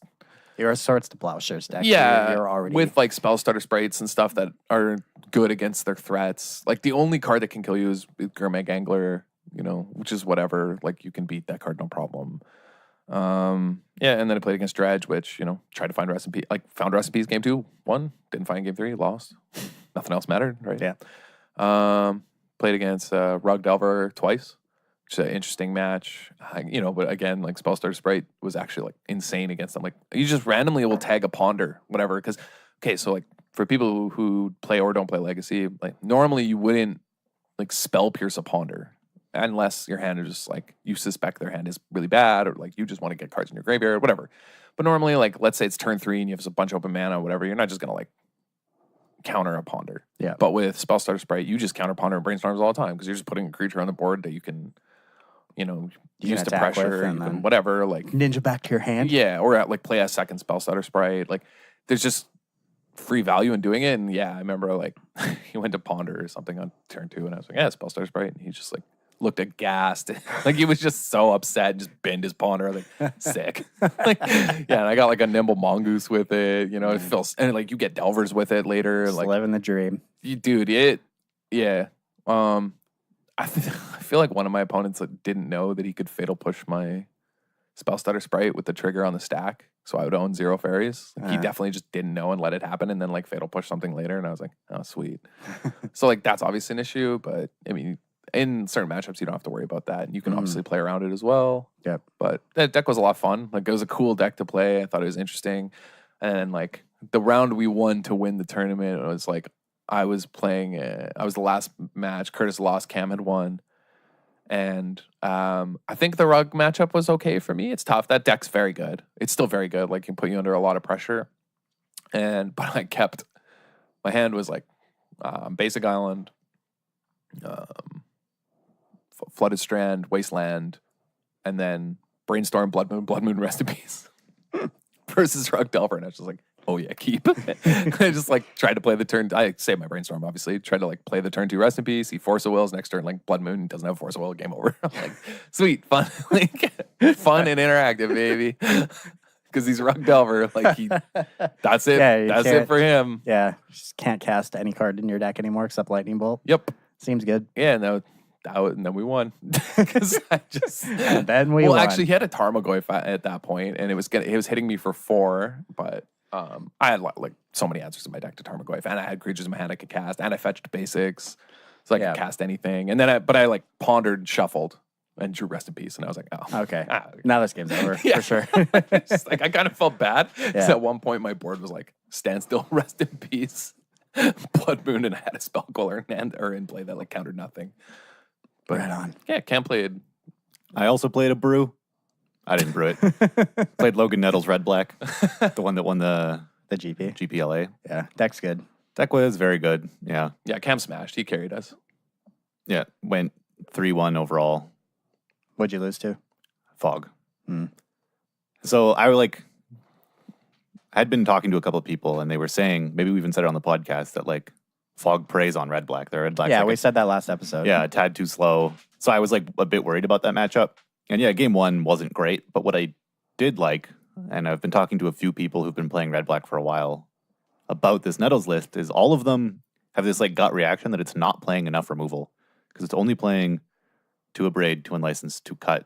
You're a Swords to Plowshares deck. Yeah, you're already... with like spell starter sprites and stuff that are good against their threats. Like the only card that can kill you is Gurmag Angler, which is whatever. Like you can beat that card no problem. Yeah, and then I played against Dredge, which tried to find Recipe. Like found Recipes game 2, won. Didn't find game 3, lost. Nothing else mattered, right? Yeah. Played against Rug Delver twice. Which is an interesting match, but again, like Spell Starter Sprite was actually like insane against them. Like you just randomly will tag a Ponder, whatever. Because so like for people who play or don't play Legacy, like normally you wouldn't like spell pierce a Ponder unless your hand is just like you suspect their hand is really bad or like you just want to get cards in your graveyard, whatever. But normally, like let's say it's turn 3 and you have a bunch of open mana, whatever. You're not just gonna like counter a Ponder. Yeah. But with Spell Starter Sprite, you just counter Ponder and Brainstorms all the time because you're just putting a creature on the board that you can. Use the pressure and whatever, like Ninja back to your hand. Yeah, or like play a second spell starter sprite. Like there's just free value in doing it. And I remember like he went to Ponder or something on turn 2 and I was like, spell starter sprite. And he just like looked aghast. Like he was just so upset and just bend his Ponder. Like sick. And I got like a Nimble Mongoose with it. It feels, and like you get Delvers with it later. Just like living the dream. I feel like one of my opponents didn't know that he could fatal push my Spell Stutter Sprite with the trigger on the stack. So I would own 0 fairies. He definitely just didn't know and let it happen, and then like Fatal Push something later, and I was like, oh, sweet. So like that's obviously an issue, but I mean, in certain matchups, you don't have to worry about that. And you can obviously play around it as well. Yep. But that deck was a lot of fun. Like it was a cool deck to play. I thought it was interesting. And like the round we won to win the tournament, it was like I was playing. I was the last match. Curtis lost. Cam had won. And I think the rug matchup was okay for me. It's tough. That deck's very good. It's still very good. Like, can put you under a lot of pressure. But I kept, my hand was like Basic Island, Flooded Strand, Wasteland, and then Brainstorm, Blood Moon, Rest in Peace versus Rug Delver. And I was just like, oh yeah, keep. I just like tried to play the turn. I saved my Brainstorm, obviously. Tried to like play the turn 2 Rest in Peace. He Force of Wills next turn, like Blood Moon doesn't have Force of Will. Game over. I'm like, sweet, fun, like fun and interactive, baby. Because he's Rug Delver, like that's it. Yeah, that's it for him. Yeah, just can't cast any card in your deck anymore except Lightning Bolt. Yep, seems good. Yeah, no. And then we won because I just. And then we won. Actually, he had a Tarmogoyf at that point, and it was hitting me for 4, but I had like so many answers in my deck to Tarmogoyf, and I had creatures in my hand I could cast, and I fetched basics, so I could cast anything. And then I like pondered, shuffled, and drew Rest in Peace, and I was like, oh, okay, now this game's over for sure. Just, like I kind of felt bad because at one point my board was like standstill, Rest in Peace, Blood Moon, and I had a spell Queller in play that like countered nothing. But, right on. Yeah, Cam played. I also played a brew. I didn't brew it. Played Logan Nettles Red Black, the one that won the GP. GPLA. Yeah, deck's good. Deck was very good. Yeah. Yeah, Cam smashed. He carried us. Yeah, went 3-1 overall. What'd you lose to? Fog. So I had been talking to a couple of people, and they were saying, maybe we even said it on the podcast, that like Fog preys on Red Black. They're Red Black. Yeah, we said that last episode. Yeah, a tad too slow. So I was like a bit worried about that matchup. And yeah, game 1 wasn't great, but what I did like, and I've been talking to a few people who've been playing Red Black for a while about this Nettles list, is all of them have this like gut reaction that it's not playing enough removal because it's only playing 2 Abrade, 2 Unlicensed, 2 Cut.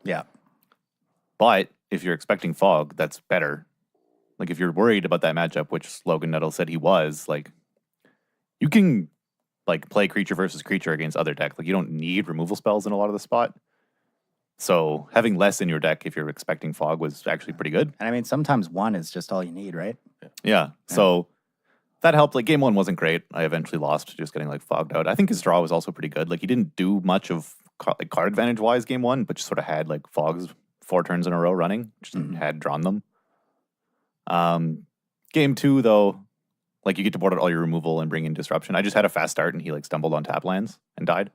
Yeah. But if you're expecting Fog, that's better. Like if you're worried about that matchup, which Logan Nettles said he was, like you can like play creature versus creature against other decks. Like you don't need removal spells in a lot of the spot. So having less in your deck if you're expecting Fog was actually pretty good. And I mean, sometimes 1 is just all you need, right? Yeah. So that helped. Like game 1 wasn't great. I eventually lost just getting like fogged out. I think his draw was also pretty good. Like he didn't do much of like card advantage wise game 1, but just sort of had like fogs 4 turns in a row running. Just had drawn them. Game 2 though, like you get to board out all your removal and bring in disruption. I just had a fast start and he like stumbled on tap lands and died.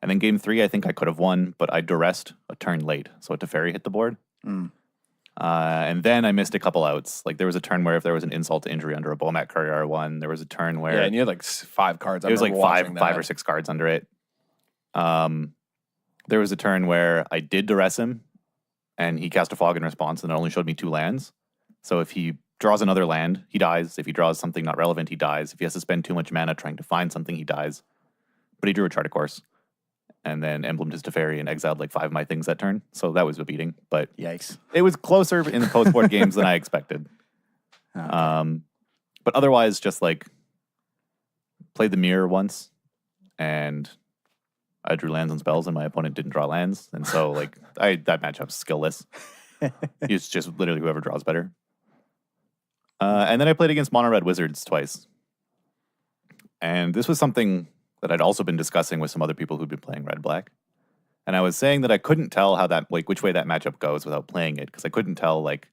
And then game 3, I think I could have won, but I duressed a turn late, so a Teferi hit the board. And then I missed a couple outs. Like there was a turn where if there was an insult to injury under a Bomat Courier I won. There was a turn where and you had like 5 cards. It was like five or 6 cards under it. There was a turn where I did duress him, and he cast a Fog in response, and it only showed me 2 lands. So if he draws another land, he dies. If he draws something not relevant, he dies. If he has to spend too much mana trying to find something, he dies. But he drew a Chart of Course, and then emblemed his Teferi and exiled like 5 of my things that turn. So that was a beating. But yikes, it was closer in the post-board games than I expected. Okay. But otherwise, just like played the mirror once, and I drew lands and spells, and my opponent didn't draw lands, and so like that matchup's skillless. It's just literally whoever draws better. And then I played against Mono Red Wizards twice, and this was something that I'd also been discussing with some other people who'd been playing Red Black, and I was saying that I couldn't tell how that which way that matchup goes without playing it, because I couldn't tell like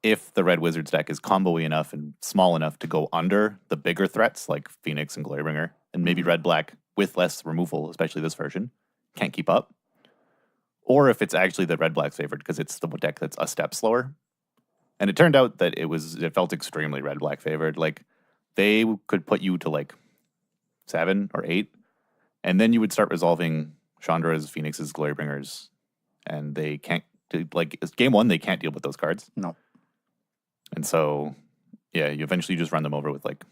if the Red Wizards deck is combo-y enough and small enough to go under the bigger threats like Phoenix and Glorybringer, and maybe Red Black with less removal, especially this version, can't keep up. Or if it's actually the Red Black's favorite because it's the deck that's a step slower. And it turned out that it felt extremely Red Black favored. Like they could put you to like 7 or 8, and then you would start resolving Chandra's, Phoenix's, Glorybringers, and they can't like game 1 they can't deal with those cards. No. And so yeah, you eventually just run them over with like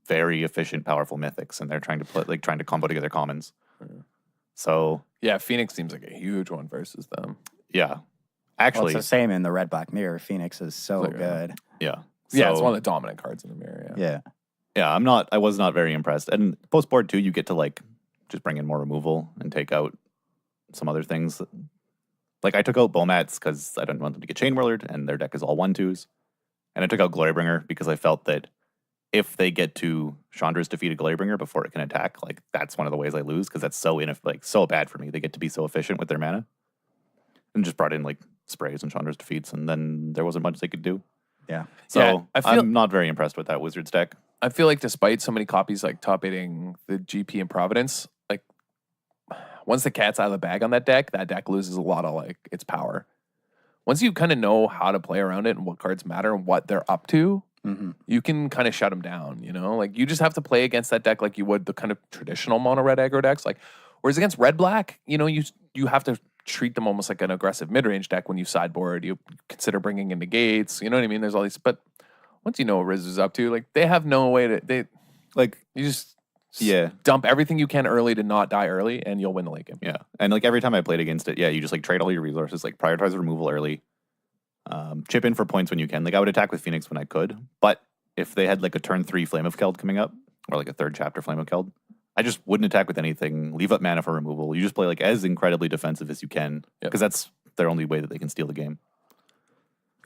very efficient, powerful mythics, and they're trying to combo together commons. So yeah, Phoenix seems like a huge one versus them. Yeah. Actually, it's the same in the red black mirror. Phoenix is so good. Yeah. Yeah, it's one of the dominant cards in the mirror. Yeah. Yeah, I was not very impressed. And post board too, you get to like just bring in more removal and take out some other things. Like I took out Bomats because I didn't want them to get chain whirlered, and their deck is all 1/2s. And I took out Glorybringer because I felt that if they get to Chandra's defeated Glorybringer before it can attack, like that's one of the ways I lose because that's so bad for me. They get to be so efficient with their mana, and just brought in like sprays and Chandra's defeats, and then there wasn't much they could do. Yeah. So I'm not very impressed with that Wizards deck. I feel like despite so many copies like top 8ing the GP and Providence, like once the cat's out of the bag on that deck loses a lot of like its power. Once you kind of know how to play around it and what cards matter and what they're up to, you can kind of shut them down, you know? Like you just have to play against that deck like you would the kind of traditional mono red aggro decks. Like whereas against red black, you know, you have to treat them almost like an aggressive mid-range deck when you sideboard. You consider bringing in negates, you know what I mean? There's all these, but once you know what Riz is up to, like they have no way to you just dump everything you can early to not die early, and you'll win the late game. Yeah, and like every time I played against it, you just like trade all your resources, like prioritize removal early, chip in for points when you can. Like I would attack with Phoenix when I could, but if they had like a turn 3 Flame of Keld coming up, or like a 3rd chapter Flame of Keld, I just wouldn't attack with anything. Leave up mana for removal. You just play like as incredibly defensive as you can, because that's their only way that they can steal the game.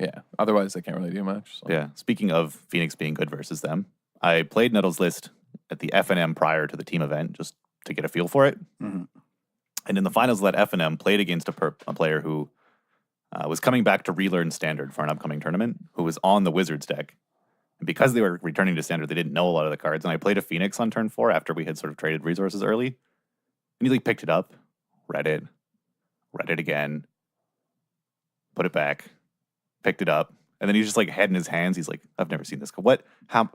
Yeah, otherwise they can't really do much. So. Yeah. Speaking of Phoenix being good versus them, I played Nettle's List at the FNM prior to the team event just to get a feel for it. And in the finals of that FNM, played against a player who was coming back to relearn Standard for an upcoming tournament, who was on the Wizards deck. And because they were returning to Standard, they didn't know a lot of the cards. And I played a Phoenix on turn 4 after we had sort of traded resources early. And he like picked it up, read it again, put it back, picked it up, and then he's just like head in his hands. He's like, I've never seen this. What? How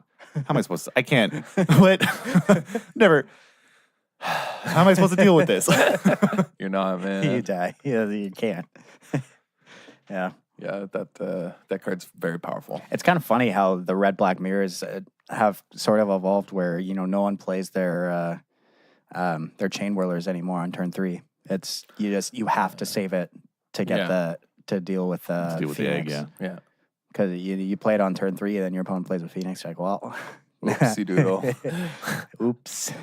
am I supposed to? I can't. What? Never. How am I supposed to deal with this? You're not, man. You die. Yeah, you can't. Yeah. Yeah, that card's very powerful. It's kind of funny how the red black mirrors have sort of evolved where, you know, no one plays their chain whirlers anymore on turn 3. It's you have to save it to get to deal with Phoenix. The egg, yeah. Because you play it on turn 3 and then your opponent plays with Phoenix. You're like, well, oopsie doodle. Oops.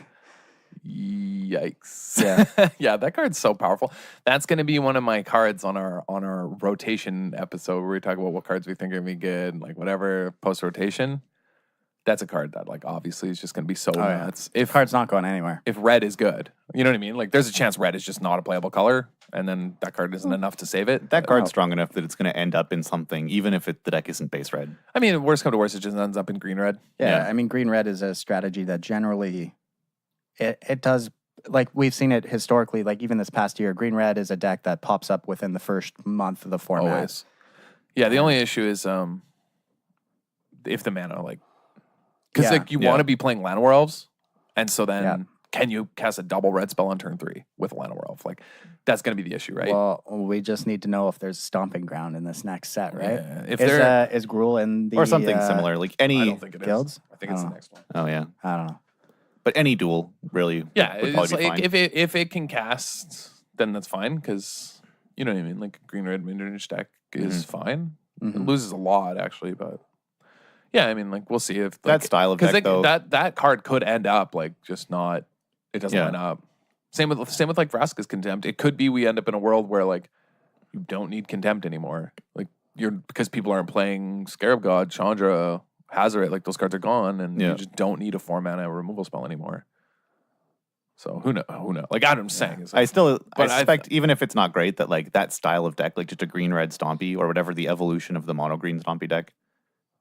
Yikes. Yeah. Yeah, that card's so powerful. That's going to be one of my cards on our rotation episode where we talk about what cards we think are going to be good, like whatever post rotation. That's a card that like obviously is just going to be so nuts. If card's not going anywhere. If red is good, you know what I mean? Like there's a chance red is just not a playable color, and then that card isn't enough to save it. That card's strong enough that it's going to end up in something, even if the deck isn't base red. I mean, worst come to worst, it just ends up in green red. Yeah, I mean, green red is a strategy that generally it does, like we've seen it historically, like even this past year, green red is a deck that pops up within the first month of the format. Always. Yeah, the only issue is if the mana like, because like you want to be playing Llanowar Elves, and so then can you cast a double red spell on turn 3 with Llanowar Elf? Like that's going to be the issue, right? Well, we just need to know if there's stomping ground in this next set, right? Yeah. If is Gruul in the or something similar, like any I don't think it guilds? is. I think it's the next one. Oh yeah, I don't know. but any duel really. Yeah, would it's probably be like fine. if it can cast, then that's fine because you know what I mean. Like green red mid-range deck is fine. It loses a lot actually, but yeah, I mean like we'll see if like, that style of deck though. that card could end up like just not. It doesn't line up. Same with like Vraska's Contempt. It could be we end up in a world where like you don't need Contempt anymore. Like because people aren't playing Scarab God, Chandra, Hazoret, like those cards are gone, and you just don't need a 4-mana removal spell anymore. So who knows? Like Adam's saying, is like, I suspect even if it's not great, that like that style of deck, like just a green red stompy or whatever the evolution of the mono green stompy deck,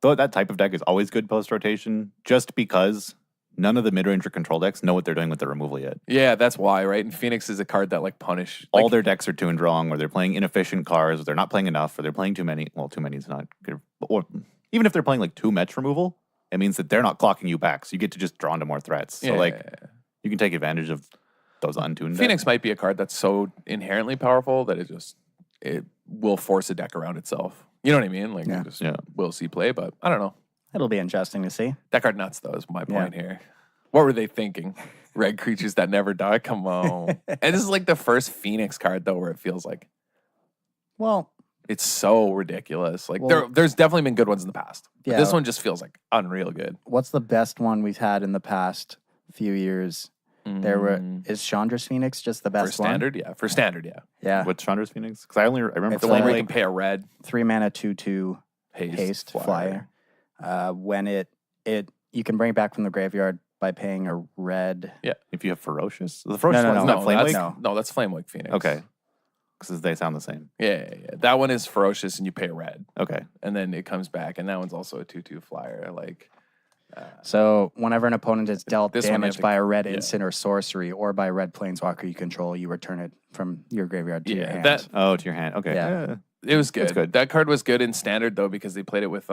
though that type of deck is always good post rotation, just because none of the mid range or control decks know what they're doing with their removal yet. Yeah, that's why, right? And Phoenix is a card that like punish all their decks are tuned wrong, or they're playing inefficient cards, or they're not playing enough, or they're playing too many. Well, too many is not good. Or even if they're playing like 2 Metch removal, it means that they're not clocking you back, so you get to just draw into more threats. So you can take advantage of those untuned Phoenix decks. might be a card that's so inherently powerful that it will force a deck around itself. You know what I mean? Like we'll see play, but I don't know. It'll be interesting to see. That card nuts though is my point here. What were they thinking? Red creatures that never die? Come on. And this is like the first Phoenix card though where it feels like. Well, It's so ridiculous. Like Well, there's definitely been good ones in the past. But Yeah. this one just feels like unreal good. What's the best one we've had in the past few years? Is Chandra's Phoenix just the best for standard? Yeah, for standard, yeah. Yeah. What's Chandra's Phoenix? Because I remember It's The one where like you can pay a red 3-mana 2/2 haste flyer. When you can bring it back from the graveyard by paying a red. Yeah. If you have Ferocious. The Ferocious No, one's no, not Flame Wake? No, that's Flame Wake Phoenix. Okay. Because they sound the same. Yeah. That one is Ferocious and you pay a red. Okay. And then it comes back, and that one's also a 2/2 flyer. Like So whenever an opponent is dealt This one you damage have to- by a red yeah. instant or sorcery or by a red planeswalker you control, you return it from your graveyard to your Yeah, hand. that Oh, to your hand. Okay. Yeah. it was good. It's good. That card was good in standard though, because they played it with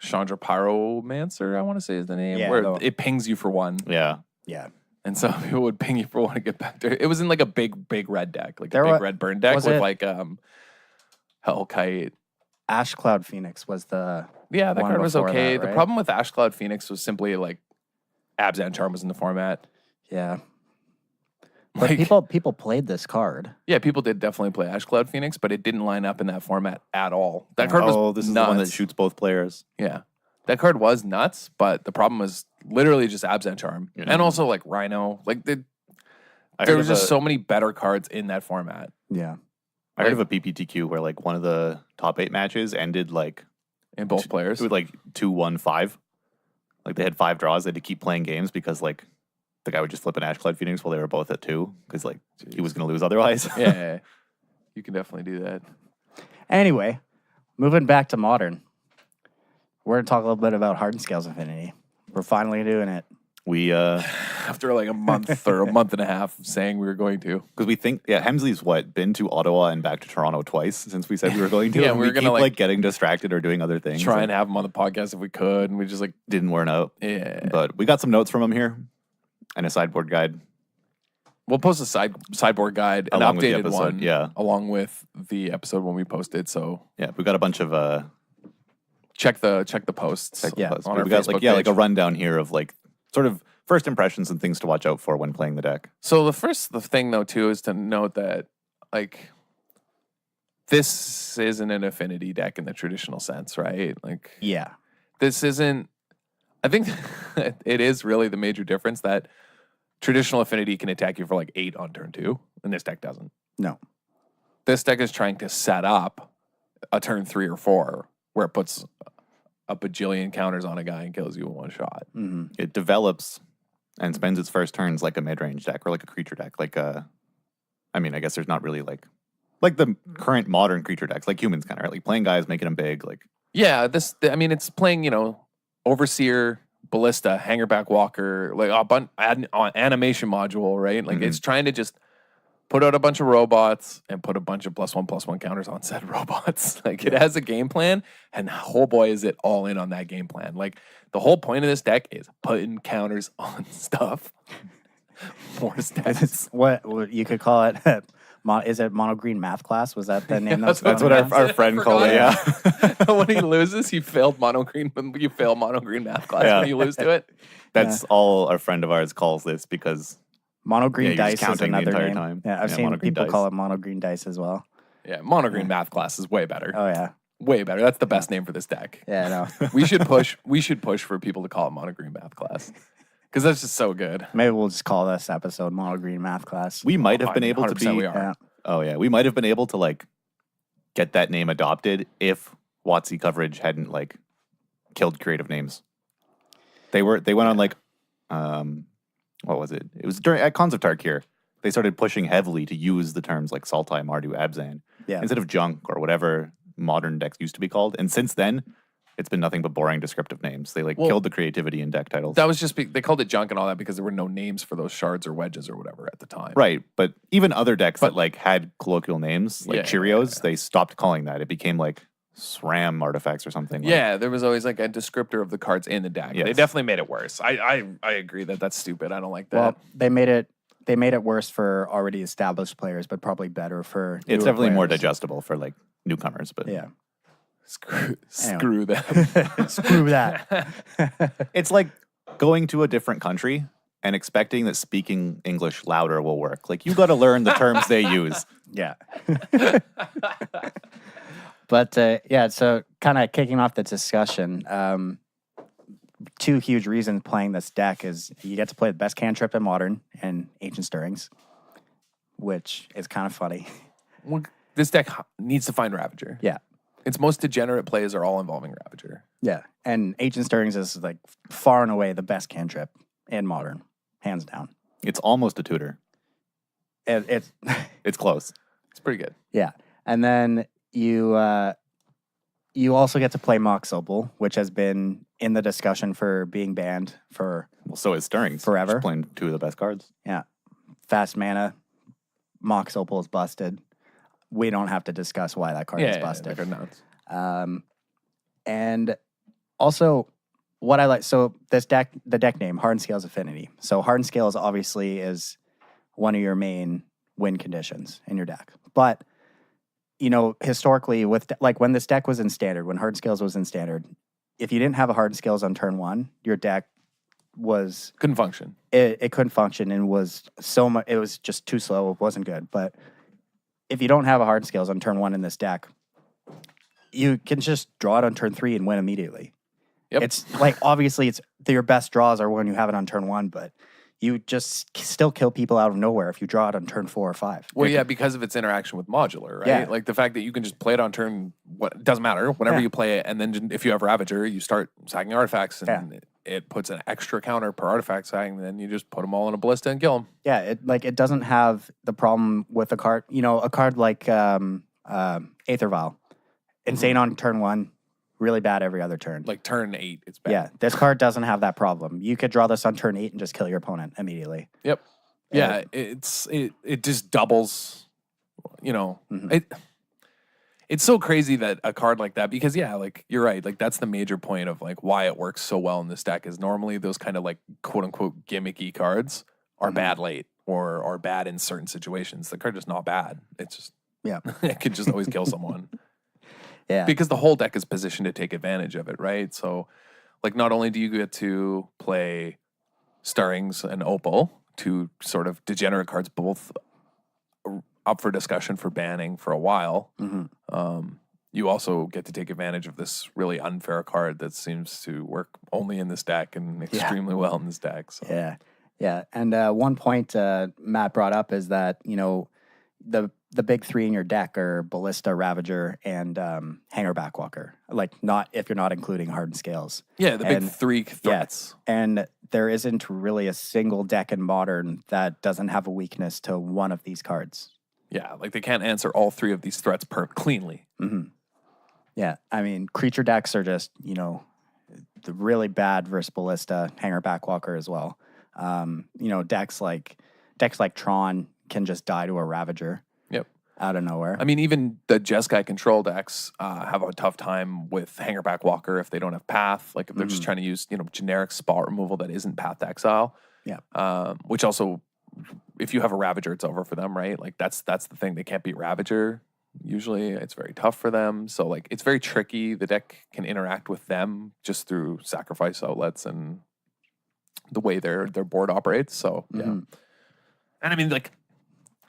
Chandra Pyromancer, I want to say is the name. Yeah, where no. it pings you for one. Yeah. Yeah. And so people would ping you for one to get back there. It was in like a big red deck, like There a big wa- red burn deck was with it- like Hellkite. Ash Cloud Phoenix was the Yeah, that one card was before okay. that, The right? problem with Ash Cloud Phoenix was simply like Abzan Charm was in the format. yeah. But Like, people played this card. yeah, people did definitely play Ash Cloud Phoenix, but it didn't line up in that format at all. That card was Oh, this is nuts. the one that shoots both players. Yeah. That card was nuts, but the problem was literally just Abzan Charm. Yeah. And also like Rhino. Like I there heard was of just a- so many better cards in that format. Yeah. I heard of a PPTQ where like one of the top 8 matches ended like In both players. it was like 2-1-5. Like they had 5 draws. They had to keep playing games because like the guy would just flip an Ash Cloud Phoenix while they were both at 2 because like he was going to lose otherwise. Yeah. You can definitely do that. Anyway, moving back to Modern. We're going to talk a little bit about Hardened Scales Affinity. We're finally doing it. We After like a month or a month and a half of saying we were going to. because we think Hemsley's been to Ottawa and back to Toronto twice since we said we were going to. Yeah, and we were gonna, keep, like, getting distracted or doing other things. Try and have him on the podcast if we could, and we just like didn't work out. yeah. But we got some notes from him here and a sideboard guide. We'll post a sideboard guide, an Along with the updated episode, one, yeah. along with the episode when we posted. So Yeah, we got a bunch of check the posts. Yeah, on our we got Facebook like page. a rundown here of like sort of first impressions and things to watch out for when playing the deck. So the thing though too is to note that like this isn't an affinity deck in the traditional sense, right? Like Yeah. this isn't. I think it is really the major difference that traditional affinity can attack you for like 8 on turn 2, and this deck doesn't. No. This deck is trying to set up a turn 3 or 4 where it puts a bajillion counters on a guy and kills you in one shot. Hmm. It develops and spends its first turns like a mid-range deck or like a creature deck. Like I mean, I guess there's not really like the current modern creature decks, like humans kind of, right? Like playing guys, making them big. Like Yeah, it's playing, Overseer, Ballista, Hangerback Walker, like animation module, right? Like it's trying to just put out a bunch of robots and put a bunch of +1/+1 counters on said robots. Like it has a game plan, and oh boy, is it all in on that game plan. Like the whole point of this deck is putting counters on stuff. More stats. What you could call it. Is it mono green math class? Was that the name? That's that's what our friend called it. Yeah. When he loses, you failed mono green. You fail mono green math class Yeah. when you lose to it. That's all a friend of ours calls this because Mono green you're just dice is counting the another entire name. time. Yeah, I've Yeah, seen mono green people dice. call it mono green dice as well. Yeah, mono green math class is way better. Oh yeah. Way better. That's the best name for this deck. Yeah, no. We should push for people to call it mono green math class because that's just so good. Maybe we'll just call this episode mono green math class. we might have been able to 100% be. we are. Yeah. Oh yeah, we might have been able to like get that name adopted if WotC coverage hadn't like killed creative names. They went on like what was it? It was at Cons of Tarkir. They started pushing heavily to use the terms like Sultai, Mardu, Abzan Yeah. instead of junk or whatever modern decks used to be called. And since then, it's been nothing but boring descriptive names. They killed the creativity in deck titles. That was just they called it junk and all that because there were no names for those shards or wedges or whatever at the time. Right, but even other decks that like had colloquial names, like Yeah, Cheerios, they stopped calling that. It became like SRAM artifacts or something. Like, Yeah, there was always like a descriptor of the cards in the deck. They Yes. definitely made it worse. I agree that's stupid. I don't like that. Well, they made it worse for already established players, but probably better for it's newer definitely more players. digestible for like newcomers. But Yeah. Screw that. Screw that. it's like going to a different country and expecting that speaking English louder will work. Like you got to learn the terms they use. Yeah. But yeah, so kind of kicking off the discussion, two huge reasons playing this deck is you get to play the best cantrip in Modern and Ancient Stirrings, which is kind of funny. Well, this deck needs to find Ravager. Yeah. Its most degenerate plays are all involving Ravager. Yeah, and Ancient Stirrings is like far and away the best cantrip in Modern, hands down. It's almost a tutor. It's It's close. It's pretty good. Yeah, and then you also get to play Mox Opal, which has been in the discussion for being banned for Well, so is Stirrings. Forever. Just playing two of the best cards. Yeah. Fast mana. Mox Opal is busted. We don't have to discuss why that card is busted. And also, what I like, so this deck, the deck name, Hardened Scales Affinity. So Hardened Scales obviously is one of your main win conditions in your deck. But, you know, historically, with like when this deck was in Standard, when Hardened Scales was in Standard, if you didn't have a Hardened Scales on turn one, your deck couldn't function. It couldn't function and was so much. It was just too slow. It wasn't good. But if you don't have a Hardened Scales on turn one in this deck, you can just draw it on turn three and win immediately. Yep. It's like obviously it's your best draws are when you have it on turn one, but you just still kill people out of nowhere if you draw it on turn 4 or 5. Well, yeah, because of its interaction with modular, right? Yeah. Like the fact that you can just play it on turn, what doesn't matter, whenever you play it, and then if you have Ravager, you start sacking artifacts, and it puts an extra counter per artifact sack, and then you just put them all in a ballista and kill them. Yeah, it doesn't have the problem with a card, you know, a card like Aether Vial. Insane on turn 1, really bad every other turn. Like turn 8, it's bad. Yeah, this card doesn't have that problem. You could draw this on turn 8 and just kill your opponent immediately. Yep. Yeah, it just doubles, you know. It's so crazy that a card like that, because yeah, like you're right, like that's the major point of like why it works so well in this deck is normally those kind of like quote unquote gimmicky cards are bad late or are bad in certain situations. The card is not bad. It's just it could just always kill someone. Yeah. Because the whole deck is positioned to take advantage of it, right? So, like, not only do you get to play Stirrings and Opal, two sort of degenerate cards, both up for discussion for banning for a while, you also get to take advantage of this really unfair card that seems to work only in this deck and extremely well in this deck. So. Yeah. And one point Matt brought up is that, you know, the big 3 in your deck are Ballista, Ravager, and Hanger Backwalker. Like, not if you're not including Hardened Scales. Yeah, the big 3 threats. Yeah. And there isn't really a single deck in Modern that doesn't have a weakness to one of these cards. Yeah, like they can't answer all 3 of these threats cleanly. Yeah, I mean, creature decks are just, you know, the really bad versus Ballista, Hanger Backwalker as well. You know, decks like Tron can just die to a Ravager. Yep. Out of nowhere. I mean, even the Jeskai control decks have a tough time with Hanger Backwalker if they don't have Path. Like if they're just trying to use, you know, generic spot removal that isn't Path to Exile. Yeah. Which also, if you have a Ravager, it's over for them, right? Like that's the thing. They can't beat Ravager. Usually it's very tough for them. So like it's very tricky. The deck can interact with them just through sacrifice outlets and the way their board operates. So yeah. And I mean, like,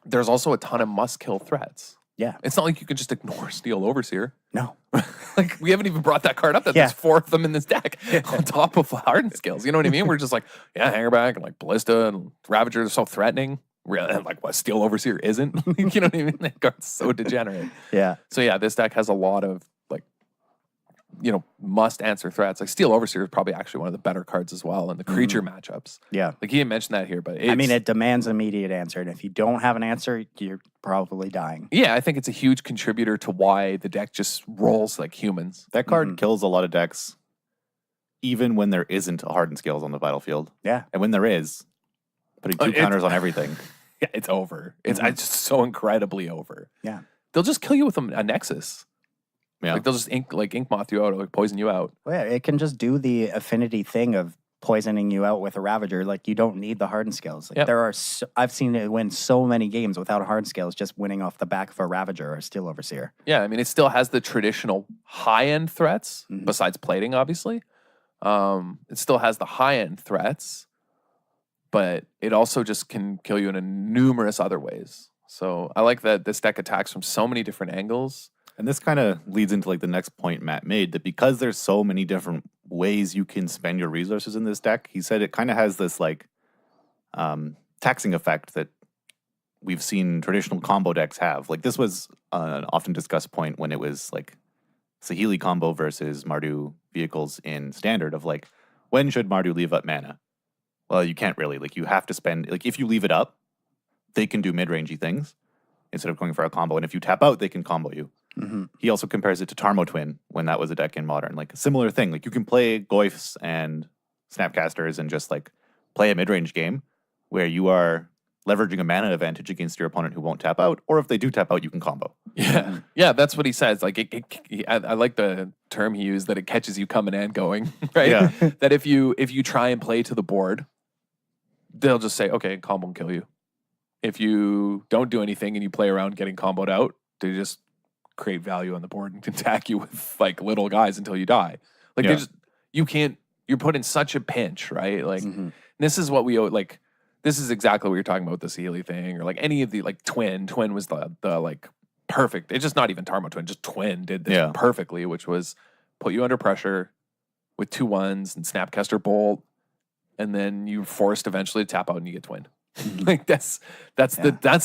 there's also a ton of must-kill threats. Yeah. It's not like you can just ignore Steel Overseer. No. Like, we haven't even brought that card up. There's 4 of them in this deck on top of Hardened Scales. You know what I mean? We're just like, yeah, Hangerback and like Ballista and Ravager are so threatening. Really, and like what Steel Overseer isn't. You know what I mean? That card's so degenerate. Yeah. So yeah, this deck has a lot of like, you know, must-answer threats. Like Steel Overseer is probably actually one of the better cards as well in the creature matchups. Yeah. Like he didn't mention that here, but I mean, it demands immediate answer. And if you don't have an answer, you're probably dying. Yeah, I think it's a huge contributor to why the deck just rolls like humans. That card kills a lot of decks, even when there isn't a Hardened Scales on the battlefield. Yeah. And when there is, putting 2 counters on everything. Yeah, it's over. It's just so incredibly over. Yeah. They'll just kill you with a Nexus. Yeah. Like they'll just ink moth you out or like poison you out. Well, yeah, it can just do the affinity thing of poisoning you out with a Ravager. Like you don't need the Hardened Scales. Like, there are I've seen it win so many games without a Hardened Scales, just winning off the back of a Ravager or a Steel Overseer. Yeah, I mean it still has the traditional high-end threats besides plating, obviously. It still has the high-end threats, but it also just can kill you in numerous other ways. So I like that this deck attacks from so many different angles. And this kind of leads into like the next point Matt made, that because there's so many different ways you can spend your resources in this deck, he said it kind of has this like taxing effect that we've seen traditional combo decks have. Like this was an often discussed point when it was like Saheeli combo versus Mardu vehicles in Standard of like, when should Mardu leave up mana? Well, you can't really. Like you have to spend, like if you leave it up, they can do mid-rangey things instead of going for a combo. And if you tap out, they can combo you. Mm-hmm. He also compares it to Tarmo Twin when that was a deck in Modern. Like a similar thing. Like you can play Goyfs and Snapcasters and just like play a mid-range game where you are leveraging a mana advantage against your opponent who won't tap out, or if they do tap out, you can combo. Yeah, yeah, that's what he says. Like, I like the term he used, that it catches you coming and going, right? Yeah. That if you try and play to the board, they'll just say, okay, combo and kill you. If you don't do anything and you play around getting comboed out, they just create value on the board and attack you with like little guys until you die. Like they just, you can't. You're put in such a pinch, right? Like this is what we like. This is exactly what you're talking about with the Saheeli thing, or like any of the like Twin. Twin was the like perfect. It's just not even Tarmo Twin, just Twin did this perfectly, which was put you under pressure with 2/1s and Snapcaster Bolt, and then you're forced eventually to tap out and you get Twin. Like that's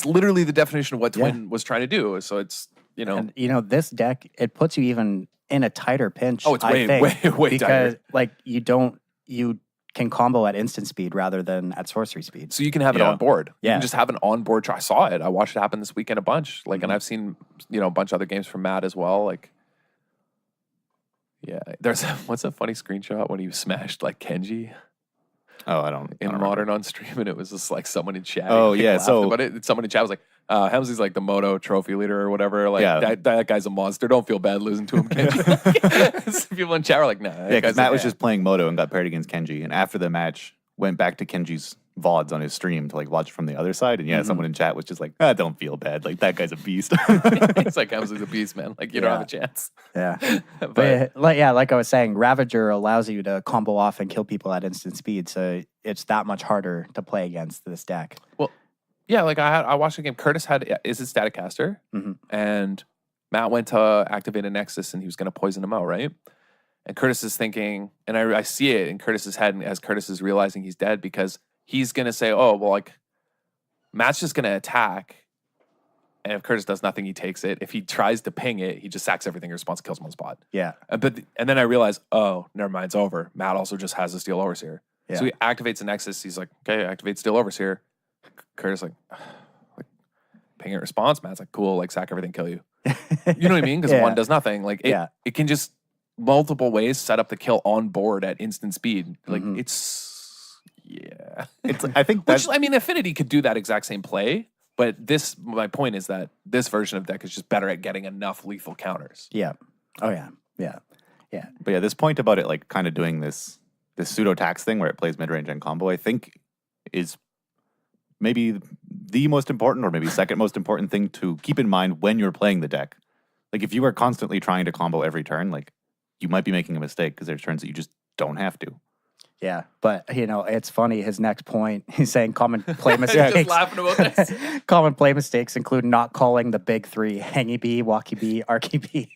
literally the definition of what Twin was trying to do. So it's and this deck, it puts you even in a tighter pinch. Oh, it's way because tighter. Like you can combo at instant speed rather than at sorcery speed. So you can have it on board. Yeah. You can just have an on board. I saw it. I watched it happen this weekend a bunch. Like, and I've seen, a bunch of other games from Matt as well. Like, yeah, what's a funny screenshot when he smashed like Kenji? Oh, I don't Modern on stream, and it was just like someone in chat. Oh, yeah. So, but someone in chat was like, Hemsley's like the Moto trophy leader or whatever. Like that guy's a monster. Don't feel bad losing to him, Kenji. People in chat were like, nah. Yeah, because Matt was just playing Moto and got paired against Kenji, and after the match, went back to Kenji's VODs on his stream to like watch from the other side. And someone in chat was just like, don't feel bad. Like that guy's a beast. It's like Hemsley's a beast, man. Like you don't have a chance. Yeah. but like I was saying, Ravager allows you to combo off and kill people at instant speed. So it's that much harder to play against this deck. Well, yeah, like I watched a game. Curtis is it Static Caster, and Matt went to activate a Nexus, and he was going to poison him out, right? And Curtis is thinking, and I see it in Curtis's head as Curtis is realizing he's dead, because he's going to say, oh, well, like Matt's just going to attack, and if Curtis does nothing, he takes it. If he tries to ping it, he just sacks everything in response, kills him on spot. Yeah. And then I realized, oh, never mind, it's over. Matt also just has a Steel Overseer. Yeah. So he activates a Nexus. He's like, okay, activate Steel Overseer. Curtis like ping it response. Matt's like, cool, like sack everything, kill you. You know what I mean? Because one does nothing. Like it can just multiple ways set up the kill on board at instant speed. Like it's I think that's, which I mean, Affinity could do that exact same play, but my point is that this version of deck is just better at getting enough lethal counters. Yeah. Oh yeah. Yeah. Yeah. But yeah, this point about it like kind of doing this pseudo tax thing where it plays mid range and combo, I think is maybe the most important, or maybe second most important thing to keep in mind when you're playing the deck. Like if you are constantly trying to combo every turn, like you might be making a mistake because there's turns that you just don't have to. Yeah, but it's funny. His next point, he's saying common play mistakes. Just laughing about this. Common play mistakes include not calling the big three: Hangy B, Walkie B, Arky B.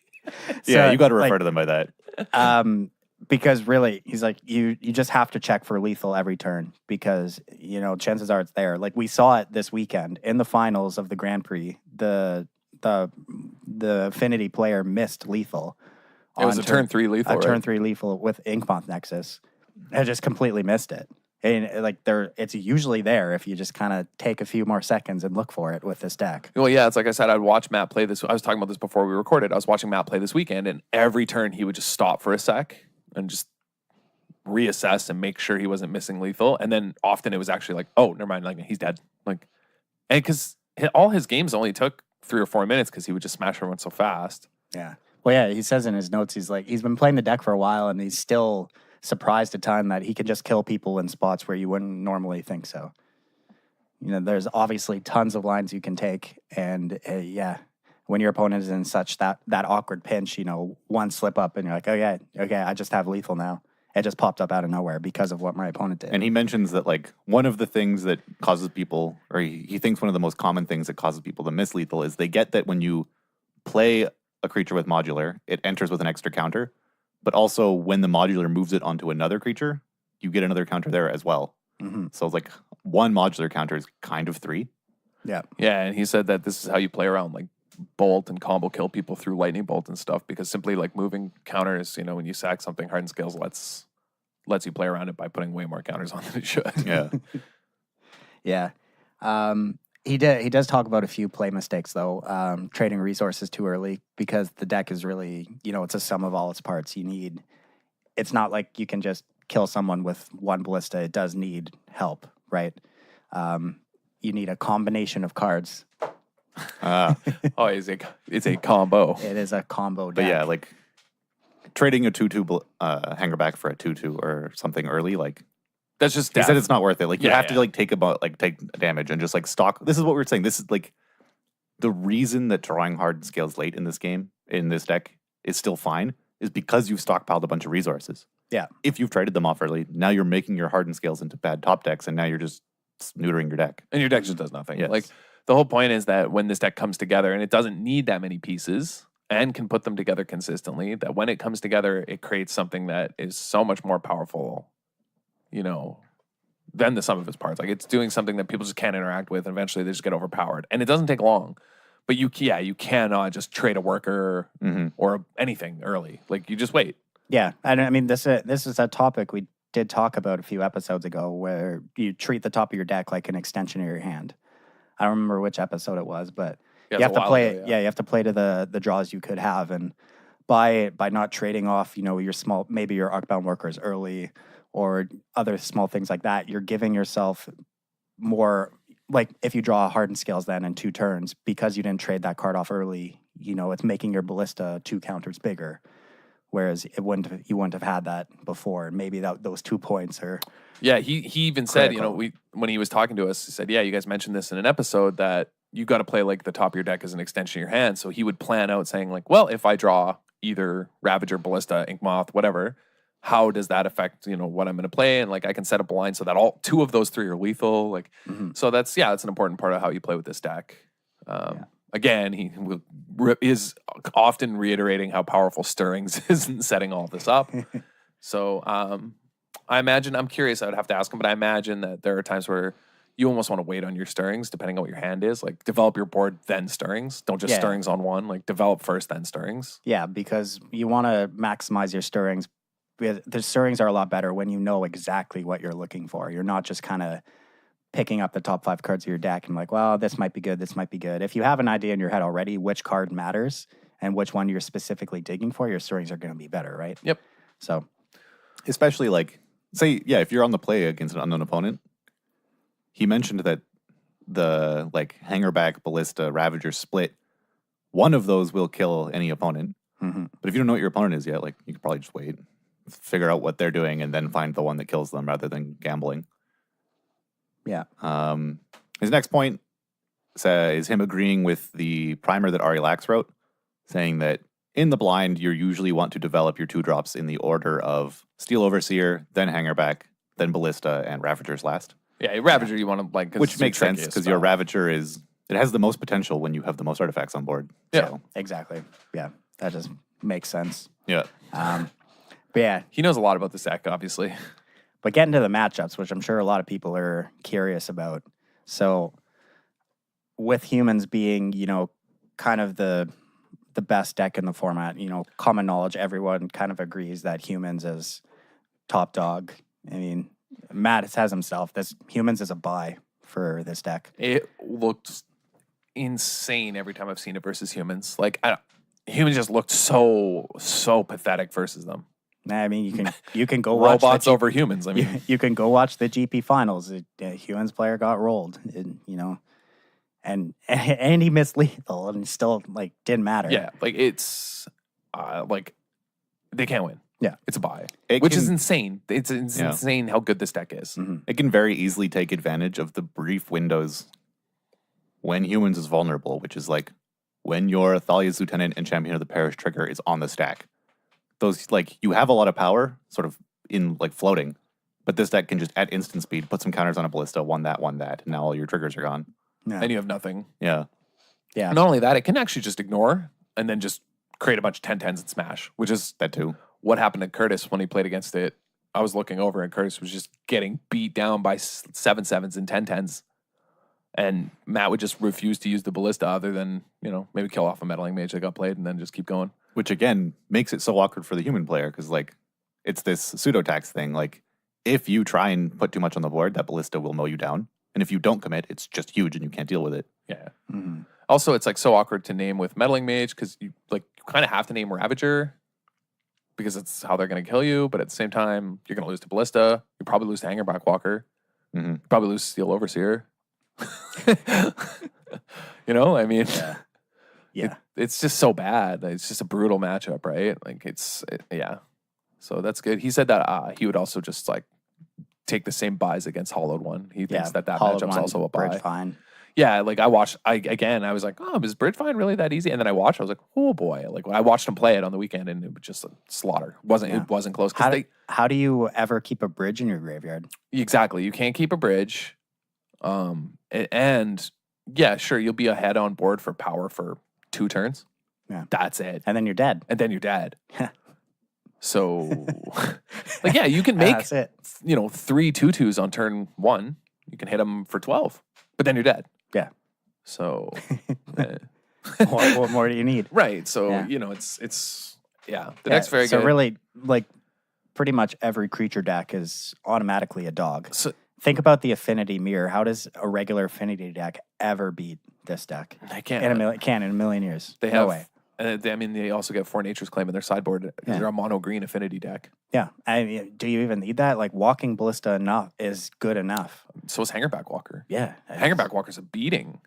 Yeah, you got to refer to them by that. Because really, he's like, you just have to check for lethal every turn, because chances are it's there. Like we saw it this weekend in the finals of the Grand Prix. The Affinity player missed lethal. It was a turn 3 lethal. Turn 3 lethal with Inkmoth Nexus. I just completely missed it. And like it's usually there if you just kind of take a few more seconds and look for it with this deck. Well, yeah, it's like I said, I'd watch Matt play this. I was talking about this before we recorded. I was watching Matt play this weekend, and every turn he would just stop for a sec and just reassess and make sure he wasn't missing lethal. And then often it was actually like, oh, never mind, like he's dead. Like, and because all his games only took 3 or 4 minutes because he would just smash everyone so fast. Yeah. Well, yeah, he says in his notes, he's been playing the deck for a while, and he's still surprised at time that he can just kill people in spots where you wouldn't normally think so. There's obviously tons of lines you can take, and when your opponent is in such that awkward pinch, one slip up and you're like, okay, I just have lethal now. It just popped up out of nowhere because of what my opponent did. And he mentions that like one of the things that causes people, or he thinks one of the most common things that causes people to miss lethal is they get that when you play a creature with modular, it enters with an extra counter. But also, when the modular moves it onto another creature, you get another counter there as well. Mm-hmm. So it's like one modular counter is kind of 3. Yeah. Yeah, and he said that this is how you play around like bolt and combo kill people through lightning bolt and stuff, because simply like moving counters, when you sack something, Hardened Scales lets you play around it by putting way more counters on than it should. Yeah. Yeah. He does talk about a few play mistakes though. Trading resources too early, because the deck is really, it's a sum of all its parts. It's not like you can just kill someone with one ballista. It does need help, right? You need a combination of cards. Oh, it's a combo. It is a combo deck. But yeah, like trading a 2/2 hanger back for a 2/2 or something early, like that's just he said it's not worth it. Like you Yeah, have to like take damage and just like stock. This is what we were saying. This is like the reason that drawing Hardened Scales late in this game, in this deck, is still fine, is because you've stockpiled a bunch of resources. Yeah. If you've traded them off early, now you're making your Hardened Scales into bad top decks, and now you're just neutering your deck. And your deck just does nothing. Yes. Like the whole point is that when this deck comes together, and it doesn't need that many pieces and can put them together consistently, that when it comes together, it creates something that is so much more powerful, than the sum of its parts. Like it's doing something that people just can't interact with, and eventually they just get overpowered. And it doesn't take long. But you cannot just trade a worker or anything early. Like you just wait. Yeah, and I mean this is a topic we did talk about a few episodes ago, where you treat the top of your deck like an extension of your hand. I don't remember which episode it was, but you have to play. You have to play to the draws you could have, and by not trading off, your small, maybe your Arcbound workers early or other small things like that, you're giving yourself more. Like if you draw Hardened Scales then in 2 turns, because you didn't trade that card off early, it's making your ballista 2 counters bigger. Whereas you wouldn't have had that before. And maybe those 2 points are. Yeah, he even said, critical. when he was talking to us, he said, yeah, you guys mentioned this in an episode that you got to play like the top of your deck as an extension of your hand. So he would plan out saying like, well, if I draw either Ravager, Ballista, Ink Moth, whatever, how does that affect, what I'm going to play? And like I can set up a line so that all 2 of those 3 are lethal. Like, so that's an important part of how you play with this deck. Again, he is often reiterating how powerful Stirrings is in setting all this up. So I imagine, I'm curious, I would have to ask him, but I imagine that there are times where you almost want to wait on your Stirrings, depending on what your hand is. Like develop your board, then Stirrings. Don't just Stirrings on one. Like develop first, then Stirrings. Yeah, because you want to maximize your Stirrings. The Stirrings are a lot better when you know exactly what you're looking for. You're not just kind of picking up the top 5 cards of your deck and like, well, this might be good, this might be good. If you have an idea in your head already which card matters and which one you're specifically digging for, your Stirrings are going to be better, right? Yep. So, especially like, say, if you're on the play against an unknown opponent, he mentioned that the like Hangerback, Ballista, Ravager split, one of those will kill any opponent. But if you don't know what your opponent is yet, like you could probably just wait, figure out what they're doing, and then find the one that kills them rather than gambling. Yeah. His next point is him agreeing with the primer that Ari Lax wrote, saying that in the blind, you usually want to develop your 2 drops in the order of Steel Overseer, then Hangerback, then Ballista, and Ravagers last. Yeah, Ravager you want to like, which makes sense because your Ravager it has the most potential when you have the most artifacts on board. Yeah, so. Exactly. Yeah, that just makes sense. Yeah. But yeah, he knows a lot about this deck, obviously. But getting to the matchups, which I'm sure a lot of people are curious about. So with humans being, kind of the best deck in the format, common knowledge, everyone kind of agrees that humans is top dog. I mean, Matt says himself, humans is a buy for this deck. It looked insane every time I've seen it versus humans. Like, humans just looked so pathetic versus them. I mean, you can go watch robots over humans. I mean, you can go watch the GP finals. Humans player got rolled, and he missed lethal and still like didn't matter. Yeah, like it's like they can't win. Yeah, it's a buy, which is insane. It's insane how good this deck is. It can very easily take advantage of the brief windows when humans is vulnerable, which is like when your Thalia's Lieutenant and Champion of the Parish trigger is on the stack. Those, like, you have a lot of power sort of in like floating, but this deck can just at instant speed put some counters on a Ballista, one that, and now all your triggers are gone. Yeah. And you have nothing. Yeah. Yeah. Not only that, it can actually just ignore and then just create a bunch of 10-10s and smash, which is That too. what happened to Curtis when he played against it. I was looking over and Curtis was just getting beat down by 7-7s and 10-10s. And Matt would just refuse to use the ballista other than, maybe kill off a meddling mage that got played and then just keep going. Which again makes it so awkward for the human player because like it's this pseudo-tax thing. Like if you try and put too much on the board, that ballista will mow you down. And if you don't commit, it's just huge and you can't deal with it. Yeah. Mm-hmm. Also, it's like so awkward to name with meddling mage because you kind of have to name Ravager because it's how they're going to kill you. But at the same time, you're going to lose to ballista. You probably lose to Hangerback Walker. Mm-hmm. You probably lose to Steel Overseer. I mean, yeah. It's just so bad. It's just a brutal matchup, right? Like yeah. So that's good. He said that he would also just like take the same buys against Hollowed One. He thinks that matchup's also a buy. Bridge fine. Yeah, like I watched. I was like, oh, is Bridge Fine really that easy? And then I watched. I was like, oh boy! Like I watched him play it on the weekend, and it was just a slaughter. It wasn't close. How do you ever keep a bridge in your graveyard? Exactly, you can't keep a bridge. And yeah, sure, you'll be ahead on board for power for 2 turns. Yeah, that's it. And then you're dead. So, like, yeah, you can make that's it. 3 2/2s on turn 1. You can hit them for 12, but then you're dead. Yeah. So, what more do you need? Right. So it's the deck's very good. So really, like, pretty much every creature deck is automatically a dog. So think about the affinity mirror. How does a regular affinity deck ever beat this deck? They can't. In a million years. They no have. way. They also get 4 Nature's Claim in their sideboard. They're a mono green affinity deck. Yeah. I mean, do you even need that? Like, walking ballista is good enough. So is Hangerback Walker. Yeah. Hangerback Walker's a beating.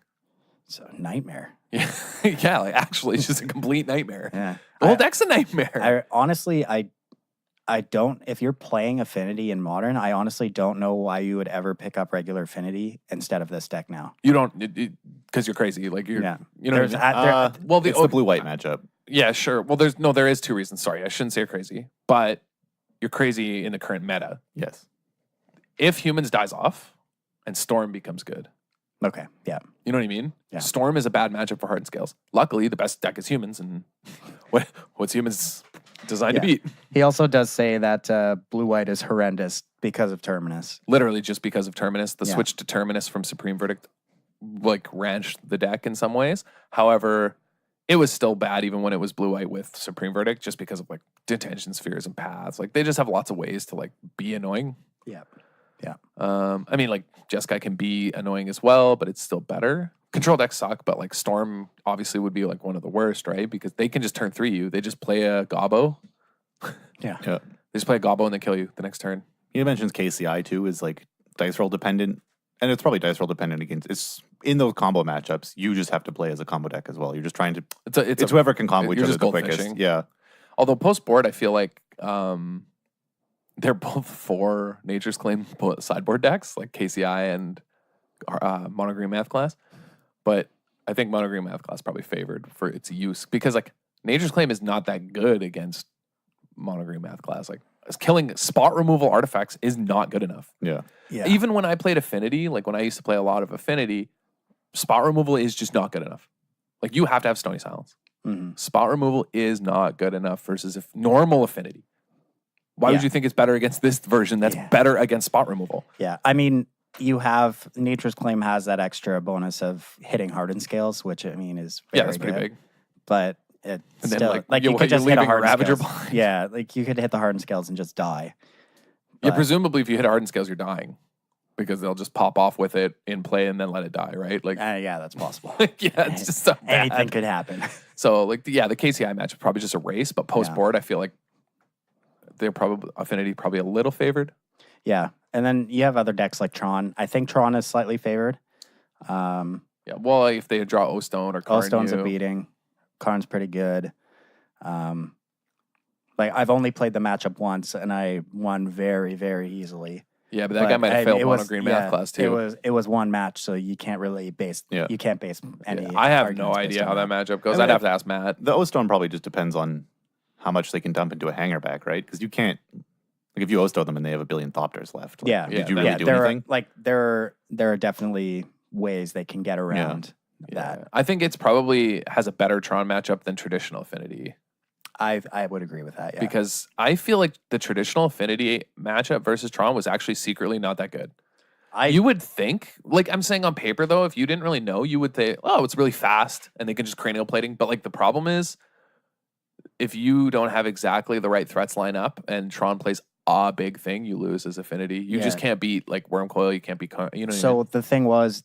It's a nightmare. Yeah. Yeah, like actually it's just a complete nightmare. Yeah. The whole deck's a nightmare. Honestly, I don't, if you're playing Affinity in Modern, I honestly don't know why you would ever pick up regular Affinity instead of this deck now. You don't, because you're crazy. Like, it's the blue-white matchup. Yeah, sure. Well, there is 2 reasons. Sorry, I shouldn't say you're crazy. But you're crazy in the current meta. Yes. If Humans dies off and Storm becomes good. Okay, yeah. You know what I mean? Yeah. Storm is a bad matchup for Hardened Scales. Luckily, the best deck is Humans, and what's Humans designed to beat? He also does say that blue-white is horrendous because of Terminus. Literally just because of Terminus. The switch to Terminus from Supreme Verdict ranched the deck in some ways. However, it was still bad even when it was blue-white with Supreme Verdict just because of detention spheres and paths. Like, they just have lots of ways to be annoying. Yeah. Yeah. I mean, Jeskai can be annoying as well, but it's still better. Control decks suck, but Storm obviously would be one of the worst, right? Because they can just turn 3 you. They just play a Gobbo. Yeah. They just play a Gobbo and then kill you the next turn. He mentions KCI too is dice roll dependent, and it's probably dice roll dependent against. It's in those combo matchups. You just have to play as a combo deck as well. You're just trying to. It's whoever can combo each other the quickest. Fishing. Yeah. Although post board, I feel like they're both 4 Nature's Claim sideboard decks, like KCI and Mono Green Math Class. But I think Mono Green Math Class probably favored for its use because Nature's Claim is not that good against Mono Green Math Class. Killing spot removal artifacts is not good enough. Yeah. Even when I played Affinity, when I used to play a lot of Affinity, spot removal is just not good enough. You have to have Stony Silence. Mm-hmm. Spot removal is not good enough versus normal Affinity. Why would you think it's better against this version that's better against spot removal? Yeah. I mean, you have Nature's Claim has that extra bonus of hitting Hardened Scales, which I mean is very that's pretty big. But it's still then, you could just hit a Hardened Ravager Scales. blind. Yeah, you could hit the Hardened Scales and just die. Yeah, presumably if you hit Hardened Scales, you're dying because they'll just pop off with it in play and then let it die, right? Yeah, that's possible. It's just so bad. Anything could happen. So the KCI match is probably just a race, but post board, I feel like they're probably Affinity probably a little favored. Yeah, and then you have other decks like Tron. I think Tron is slightly favored. Well, if they draw O-Stone or Karn, O-Stone's a beating. Karn's pretty good. I've only played the matchup once, and I won very, very easily. Yeah, but that guy might have failed Mono Green Math Class too. It was one match, so you can't really base. Yeah. You can't base any. I have no idea how that matchup goes. I'd have to ask Matt. The O-Stone probably just depends on how much they can dump into a hangerback, right? Because you can't. If you O-Stone them and they have a billion Thopters left. Did you really do anything? There are definitely ways they can get around that. I think it's probably has a better Tron matchup than traditional Affinity. I would agree with that. Yeah. Because I feel like the traditional Affinity matchup versus Tron was actually secretly not that good. You would think, like I'm saying on paper though, if you didn't really know, you would think, oh, it's really fast and they can just cranial plating. But like the problem is, if you don't have exactly the right threats line up and Tron plays a big thing, you lose as Affinity. You just can't beat like Worm Coil. You can't beat, you know. So the thing was,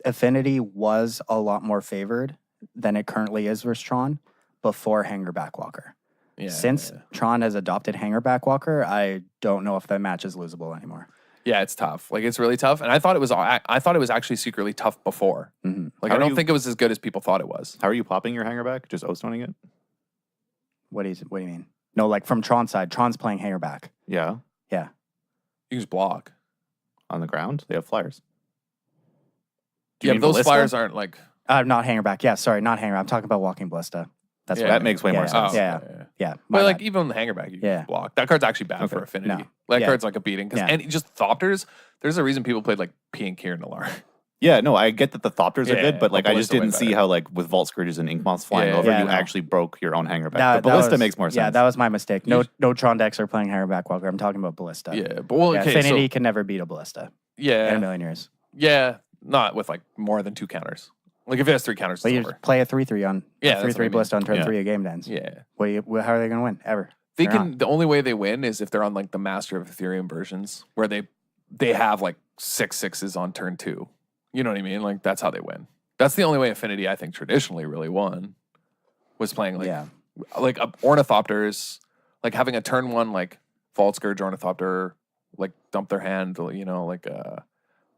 Affinity was a lot more favored than it currently is versus Tron before Hanger Backwalker. Yeah, Since Tron has adopted Hanger Backwalker, I don't know if that match is losable anymore. Yeah, it's tough. Like it's really tough, and I thought it was actually secretly tough before. Mm-hmm. Like I don't think it was as good as people thought it was. How are you popping your hanger back? Just O-stoning it? What do you mean? No, like from Tron's side. Tron's playing hanger back. Yeah. Yeah. You can just block on the ground. They have flyers. Yeah, but those flyers aren't like. Not hanger back. Yeah, sorry, not hanger. I'm talking about walking ballista. That's that makes way more sense. Yeah. But like even the hanger back, you can block. That card's actually bad for Affinity. No. That card's like a beating and just Thopters. There's a reason people played like P and Kieran Alar. Yeah, no, I get that the Thopters are good, but like I just didn't see how like with Vault Scourges and Ink Moths flying over, you actually broke your own hanger back. The Ballista makes more sense. Yeah, that was my mistake. No Tron decks are playing hanger back Walker. I'm talking about Ballista. Yeah, but Affinity can never beat a Ballista. Yeah, in a million years. Yeah, not with like more than 2 counters. Like if it has 3 counters, but it's you over. Play a 3/3 on 3/3 Ballista on turn 3 of game ends. Yeah. How are they going to win ever? They can. The only way they win is if they're on like the Master of Ethereum versions, where they have like 6/6s on turn 2. You know what I mean? Like that's how they win. That's the only way Affinity, I think, traditionally really won, was playing like Ornithopters, like having a turn 1 like Vault Scourge Ornithopter, like dump their hand, you know, like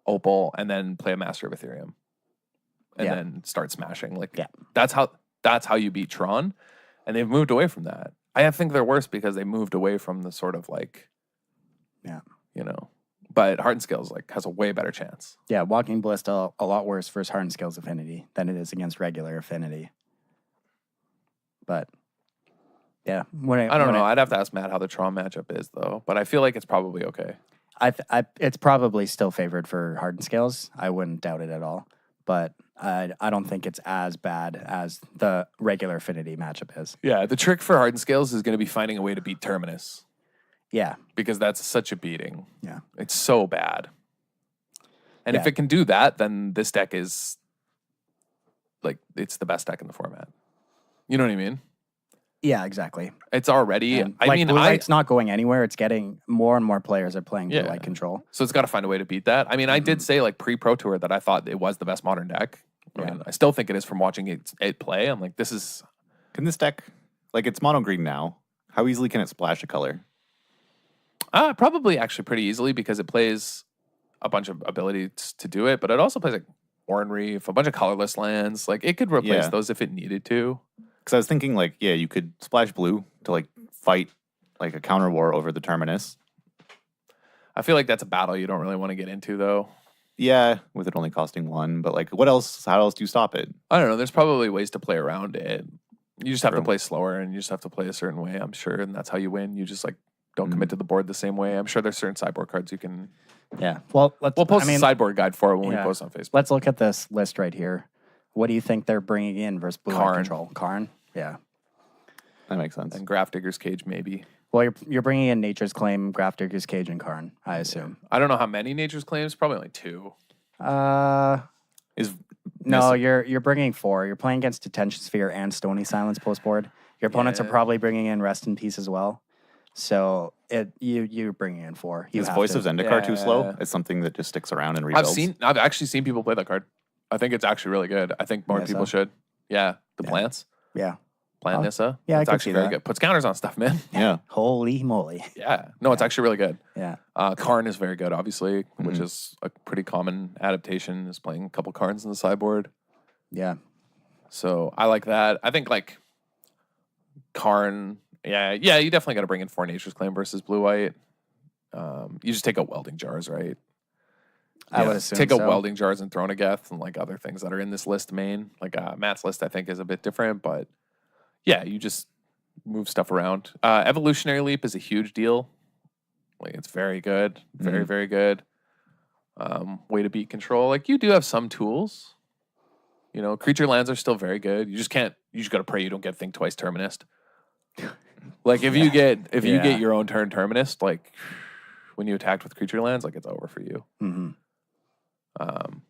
Opal, and then play a Master of Ethereum, and then start smashing. Like that's how you beat Tron, and they've moved away from that. I think they're worse because they moved away from the sort of like, you know. But Hardened Scales like has a way better chance. Yeah, Walking Ballista a lot worse versus Hardened Scales Affinity than it is against regular Affinity. But yeah, I don't know. I'd have to ask Matt how the Tron matchup is though. But I feel like it's probably okay. It's probably still favored for Hardened Scales. I wouldn't doubt it at all. But I don't think it's as bad as the regular Affinity matchup is. Yeah, the trick for Hardened Scales is going to be finding a way to beat Terminus. Yeah. Because that's such a beating. Yeah. It's so bad. And if it can do that, then this deck is like, it's the best deck in the format. You know what I mean? Yeah, exactly. It's already, Blue White's not going anywhere. It's getting more and more players are playing Blue White Control. So it's got to find a way to beat that. I mean, I did say like pre-Pro Tour that I thought it was the best modern deck. I mean, I still think it is from watching it play. I'm like, Can this deck, like it's mono green now, how easily can it splash a color? Probably actually pretty easily because it plays a bunch of abilities to do it, but it also plays like Oran Reef, a bunch of colorless lands. Like it could replace those if it needed to. Because I was thinking like, you could splash blue to like fight like a counter war over the Terminus. I feel like that's a battle you don't really want to get into though. Yeah, with it only costing 1, but like what else? How else do you stop it? I don't know. There's probably ways to play around it. You just have to play slower and you just have to play a certain way, I'm sure, and that's how you win. You just like don't commit to the board the same way. I'm sure there's certain sideboard cards you can. Yeah. Well, we'll post a sideboard guide for it when we post on Facebook. Let's look at this list right here. What do you think they're bringing in versus Blue White Control? Karn? Yeah. That makes sense. And Grafdigger's Cage, maybe. Well, you're bringing in Nature's Claim, Grafdigger's Cage, and Karn, I assume. I don't know how many Nature's Claims. Probably only 2. No, you're bringing 4. You're playing against Detention Sphere and Stony Silence post board. Your opponents are probably bringing in Rest in Peace as well. So you're bringing in 4. Is Voice of Zendikar too slow? It's something that just sticks around and rebuilds. I've actually seen people play that card. I think it's actually really good. I think more people should. Yeah, the plants. Yeah. Plant Nissa. Yeah, it's actually very good. Puts counters on stuff, man. Yeah. Holy moly. Yeah. No, it's actually really good. Yeah. Karn is very good, obviously, which is a pretty common adaptation, is playing a couple cards in the sideboard. Yeah. So I like that. I think like Karn, you definitely got to bring in 4 Nature's Claim versus Blue White. You just take out Welding Jars, right? I would assume take out Welding Jars and Thronogeth and like other things that are in this list main. Like Matt's list, I think, is a bit different, but yeah, you just move stuff around. Evolutionary Leap is a huge deal. Like it's very good, very very good. Way to beat control. Like you do have some tools. You know, creature lands are still very good. You just got to pray you don't get Think Twice Terminist. Like if you get you Yeah. get your own turn terminus, like when you attacked with creature lands, like it's over for you. Mm-hmm.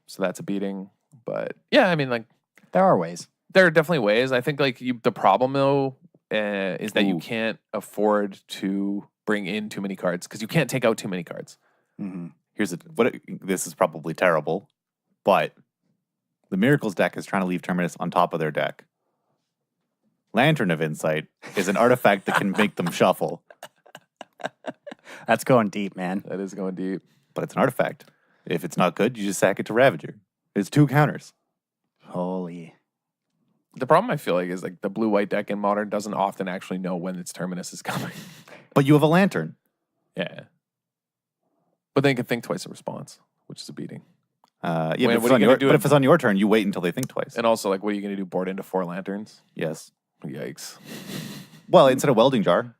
So that's a beating. But yeah, I mean, like There are ways. there are definitely ways. I think like the problem though is that you Ooh. can't afford to bring in too many cards because you can't take out too many cards. Mm-hmm. This is probably terrible, but the Miracles deck is trying to leave Terminus on top of their deck. Lantern of Insight is an artifact that can make them shuffle, That's going deep, man. That is going deep. but it's an artifact. If it's not good, you just sack it to Ravager. It's 2 counters. Holy. The problem I feel like is like the blue-white deck in Modern doesn't often actually know when its terminus is coming. But you have a Lantern. Yeah. But then you can think twice in response, which is a beating. Yeah, Wait, but, what if it's are on you gonna do but if- if it's on your turn, you wait until they think twice. And also, like, what are you going to do? Board into 4 lanterns? Yes. Yikes. Well, instead of Welding Jar.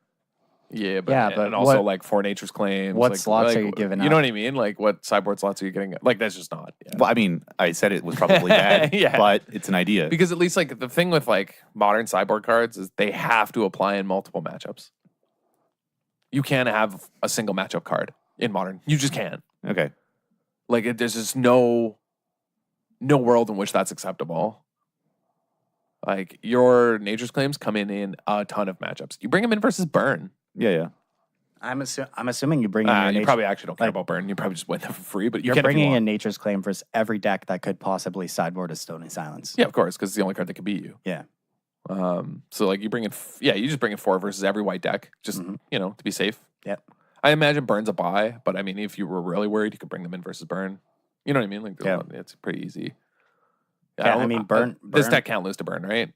Yeah, but but and also what- like 4 nature's claims. what like, slots are you giving You know up? what I mean? Like what sideboard slots are you getting? Like that's just not. Yeah. Well, I mean, I said it was probably bad, Yeah. but it's an idea. Because at least like the thing with like modern sideboard cards is they have to apply in multiple matchups. You can't have a single matchup card in modern. You just can't. Okay. Like there's just no world in which that's acceptable. Like your nature's claims come in a ton of matchups. You bring them in versus burn. Yeah. I'm assuming you bring in your You nature. probably actually don't care like- about burn. You probably just win them for free. But you You're can if you bringing want. in Nature's Claim versus every deck that could possibly sideboard a Stony Silence. Yeah, of course, because it's the only card that can beat you. Yeah. So like you bring in, you just bring in 4 versus every white deck, just Mhm. to be safe. Yep. I imagine burn's a buy, but I mean, if you were really worried, you could bring them in versus burn. You know what I mean? Like, Yeah. It's pretty easy. Yeah, I mean, burn. This burn- deck can't lose to burn, right?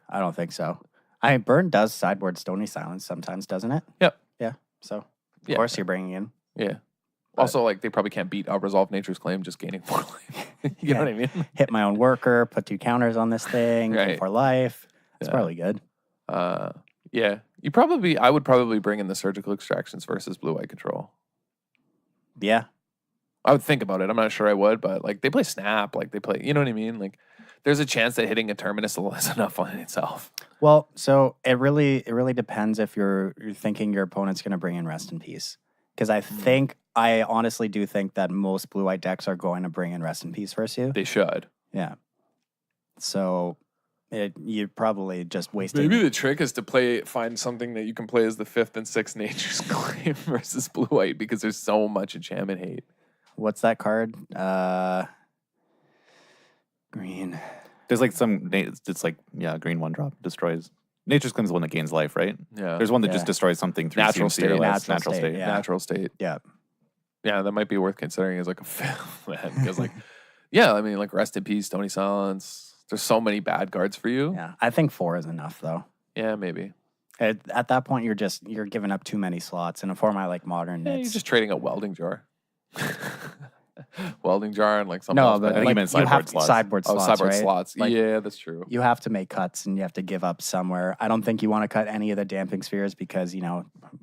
I don't think so. I mean, Burn does sideboard Stony Silence sometimes, doesn't it? Yep. Yeah. So, of Yeah. course, you're bringing in. Yeah. Also, like they probably can't beat Resolve Nature's Claim just gaining 4 life. You know what I mean? Hit my own worker, put 2 counters on this thing Right. for life. It's Yeah. probably good. Yeah. I would probably bring in the surgical extractions versus blue eye control. Yeah. I would think about it. I'm not sure I would, but like they play snap, like they play, you know what I mean? Like there's a chance that hitting a terminus is enough on itself. Well, so it really depends if you're thinking your opponent's going to bring in Rest in Peace. Because I honestly do think that most blue-white decks are going to bring in Rest in Peace versus you. They should. Yeah. So you're probably just wasting. Maybe the trick is to find something that you can play as the 5th and 6th Nature's Claim versus blue white because there's so much enchantment hate. What's that card? Green. There's like it's like, green 1-drop destroys. Nature's Claim is the one that gains life, right? Yeah. There's one that Yeah. just destroys something through Natural CMC or state. less. Natural Natural state, state. yeah. Natural state. Yeah. Yeah, that might be worth considering as like a 5th, man. Because like, I mean, like Rest in Peace, Stony Silence. There's so many bad cards for you. Yeah. I think 4 is enough, though. Yeah, maybe. At that point, you're giving up too many slots. In a format like Modern, Yeah, you're it's just trading a welding jar. Welding jar and like something no, else. but I think like, you meant you have sideboard slots. sideboard slots, sideboard right? slots. Like, Yeah, that's true. you have to make cuts and you have to give up somewhere. I don't think you want to cut any of the damping spheres because,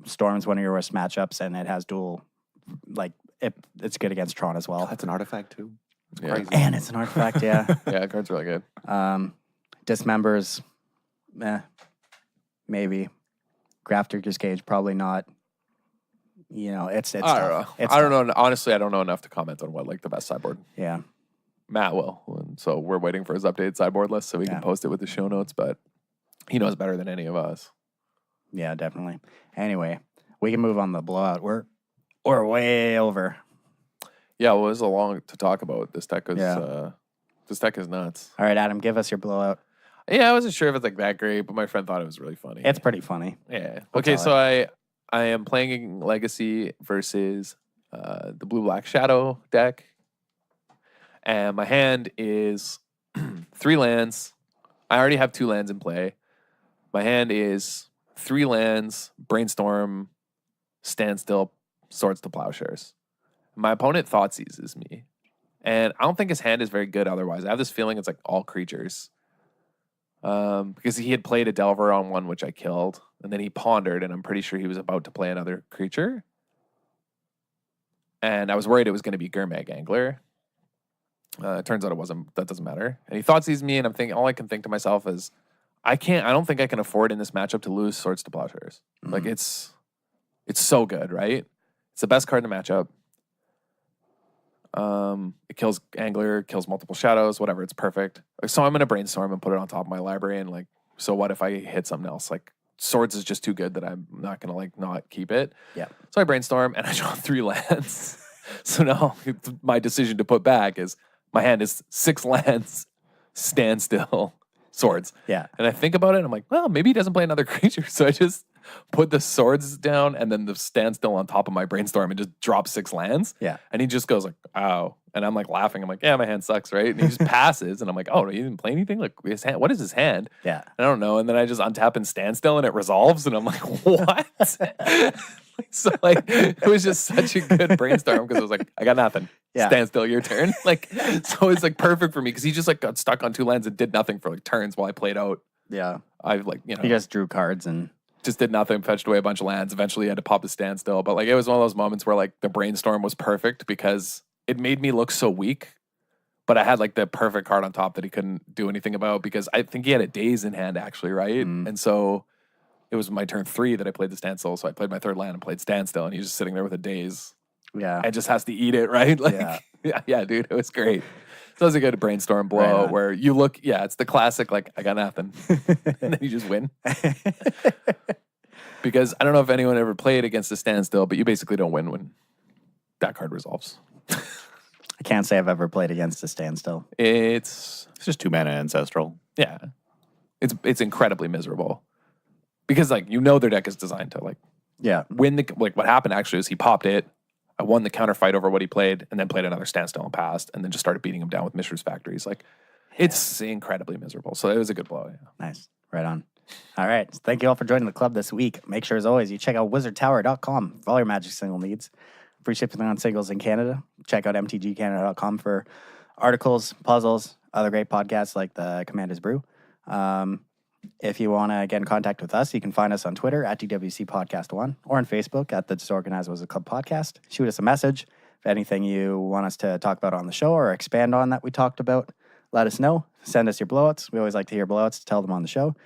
Storm's one of your worst matchups and it has dual, it's good against Tron as well. That's an artifact too. It's Yeah. crazy. And it's an artifact, yeah. Yeah, that card's really good. Dismembers, maybe. Grafter's Cage, probably not. It's I don't tough. know. It's I don't tough. know. Honestly, I don't know enough to comment on what like the best sideboard. Yeah. Matt will. And so we're waiting for his updated sideboard list so we can Yeah. post it with the show notes, but he knows better than any of us. Yeah, definitely. Anyway, we can move on to the blowout. We're way over. Yeah, well, it was a long to talk about. This deck is Yeah. this deck is nuts. All right, Adam, give us your blowout. Yeah, I wasn't sure if it's like that great, but my friend thought it was really funny. It's pretty funny. Yeah. We'll Okay, tell so I am playing Legacy versus the Blue Black Shadow deck. And my hand is 3 lands. I already have 2 lands in play. My hand is 3 lands, Brainstorm, Standstill, Swords to Plowshares. My opponent thought seizes me. And I don't think his hand is very good otherwise. I have this feeling it's like all creatures. Because he had played a Delver on one, which I killed. And then he pondered, and I'm pretty sure he was about to play another creature. And I was worried it was going to be Gurmag Angler. It turns out it wasn't. That doesn't matter. And he thought sees me, and I'm thinking, all I can think to myself is, I don't think I can afford in this matchup to lose Swords to Plowshares. Like it's so good, right? It's the best card in the matchup. It kills Angler, kills multiple shadows, whatever. It's perfect. So I'm gonna brainstorm and put it on top of my library. And like, so what if I hit something else? Like Swords is just too good that I'm not gonna like not keep it. Yeah. So I brainstorm and I draw 3 lands. So now my decision to put back is my hand is 6 lands, standstill, Swords. Yeah. And I think about it and I'm like, well, maybe he doesn't play another creature. So I just put the Swords down and then the standstill on top of my brainstorm and just drop 6 lands. Yeah. And he just goes like, oh. And I'm like laughing. I'm like, yeah, my hand sucks, right? And he just passes. And I'm like, oh, he didn't play anything? Like his hand, what is his hand? Yeah. I don't know. And then I just untap and standstill and it resolves. And I'm like, what? So like, it was just such a good brainstorm because I was like, I got nothing. Yeah. Standstill, your turn. Like, so it's like perfect for me because he just like got stuck on 2 lands and did nothing for like turns while I played out. Yeah. I like, you know. You guys drew cards and just did nothing, fetched away a bunch of lands. Eventually, had to pop the standstill. But like, it was one of those moments where like the brainstorm was perfect because it made me look so weak. But I had like the perfect card on top that he couldn't do anything about because I think he had a daze in hand actually, right? And so it was my turn 3 that I played the standstill. So I played my 3rd land and played standstill, and he's just sitting there with a daze. Yeah. And just has to eat it, right? Like, yeah, dude, it was great. So it was a good brainstorm blow where you look, it's the classic, like, I got nothing. And then you just win. Because I don't know if anyone ever played against a standstill, but you basically don't win when that card resolves. I can't say I've ever played against a standstill. It's just 2 mana ancestral. Yeah. It's incredibly miserable. Because like their deck is designed to like win the like what happened actually is he popped it. I won the counter fight over what he played and then played another standstill and passed and then just started beating him down with Mishra's Factories. Like it's incredibly miserable. So it was a good blow. Yeah. Nice. Right on. All right. Thank you all for joining the club this week. Make sure as always you check out wizardtower.com for all your Magic single needs. Free shipping on singles in Canada. Check out mtgcanada.com for articles, puzzles, other great podcasts like the Commander's Brew. If you want to get in contact with us, you can find us on Twitter at DWC Podcast 1 or on Facebook at the Disorganized Wizard Club Podcast. Shoot us a message. If anything you want us to talk about on the show or expand on that we talked about, let us know. Send us your blowouts. We always like to hear blowouts to tell them on the show.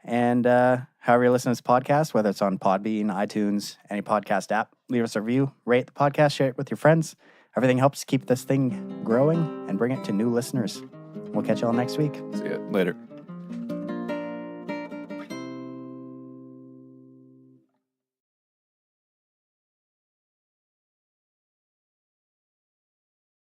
And however you listen to this podcast, whether it's on Podbean, iTunes, any podcast app, leave us a review, rate the podcast, share it with your friends. Everything helps keep this thing growing and bring it to new listeners. We'll catch you all next week. See you later.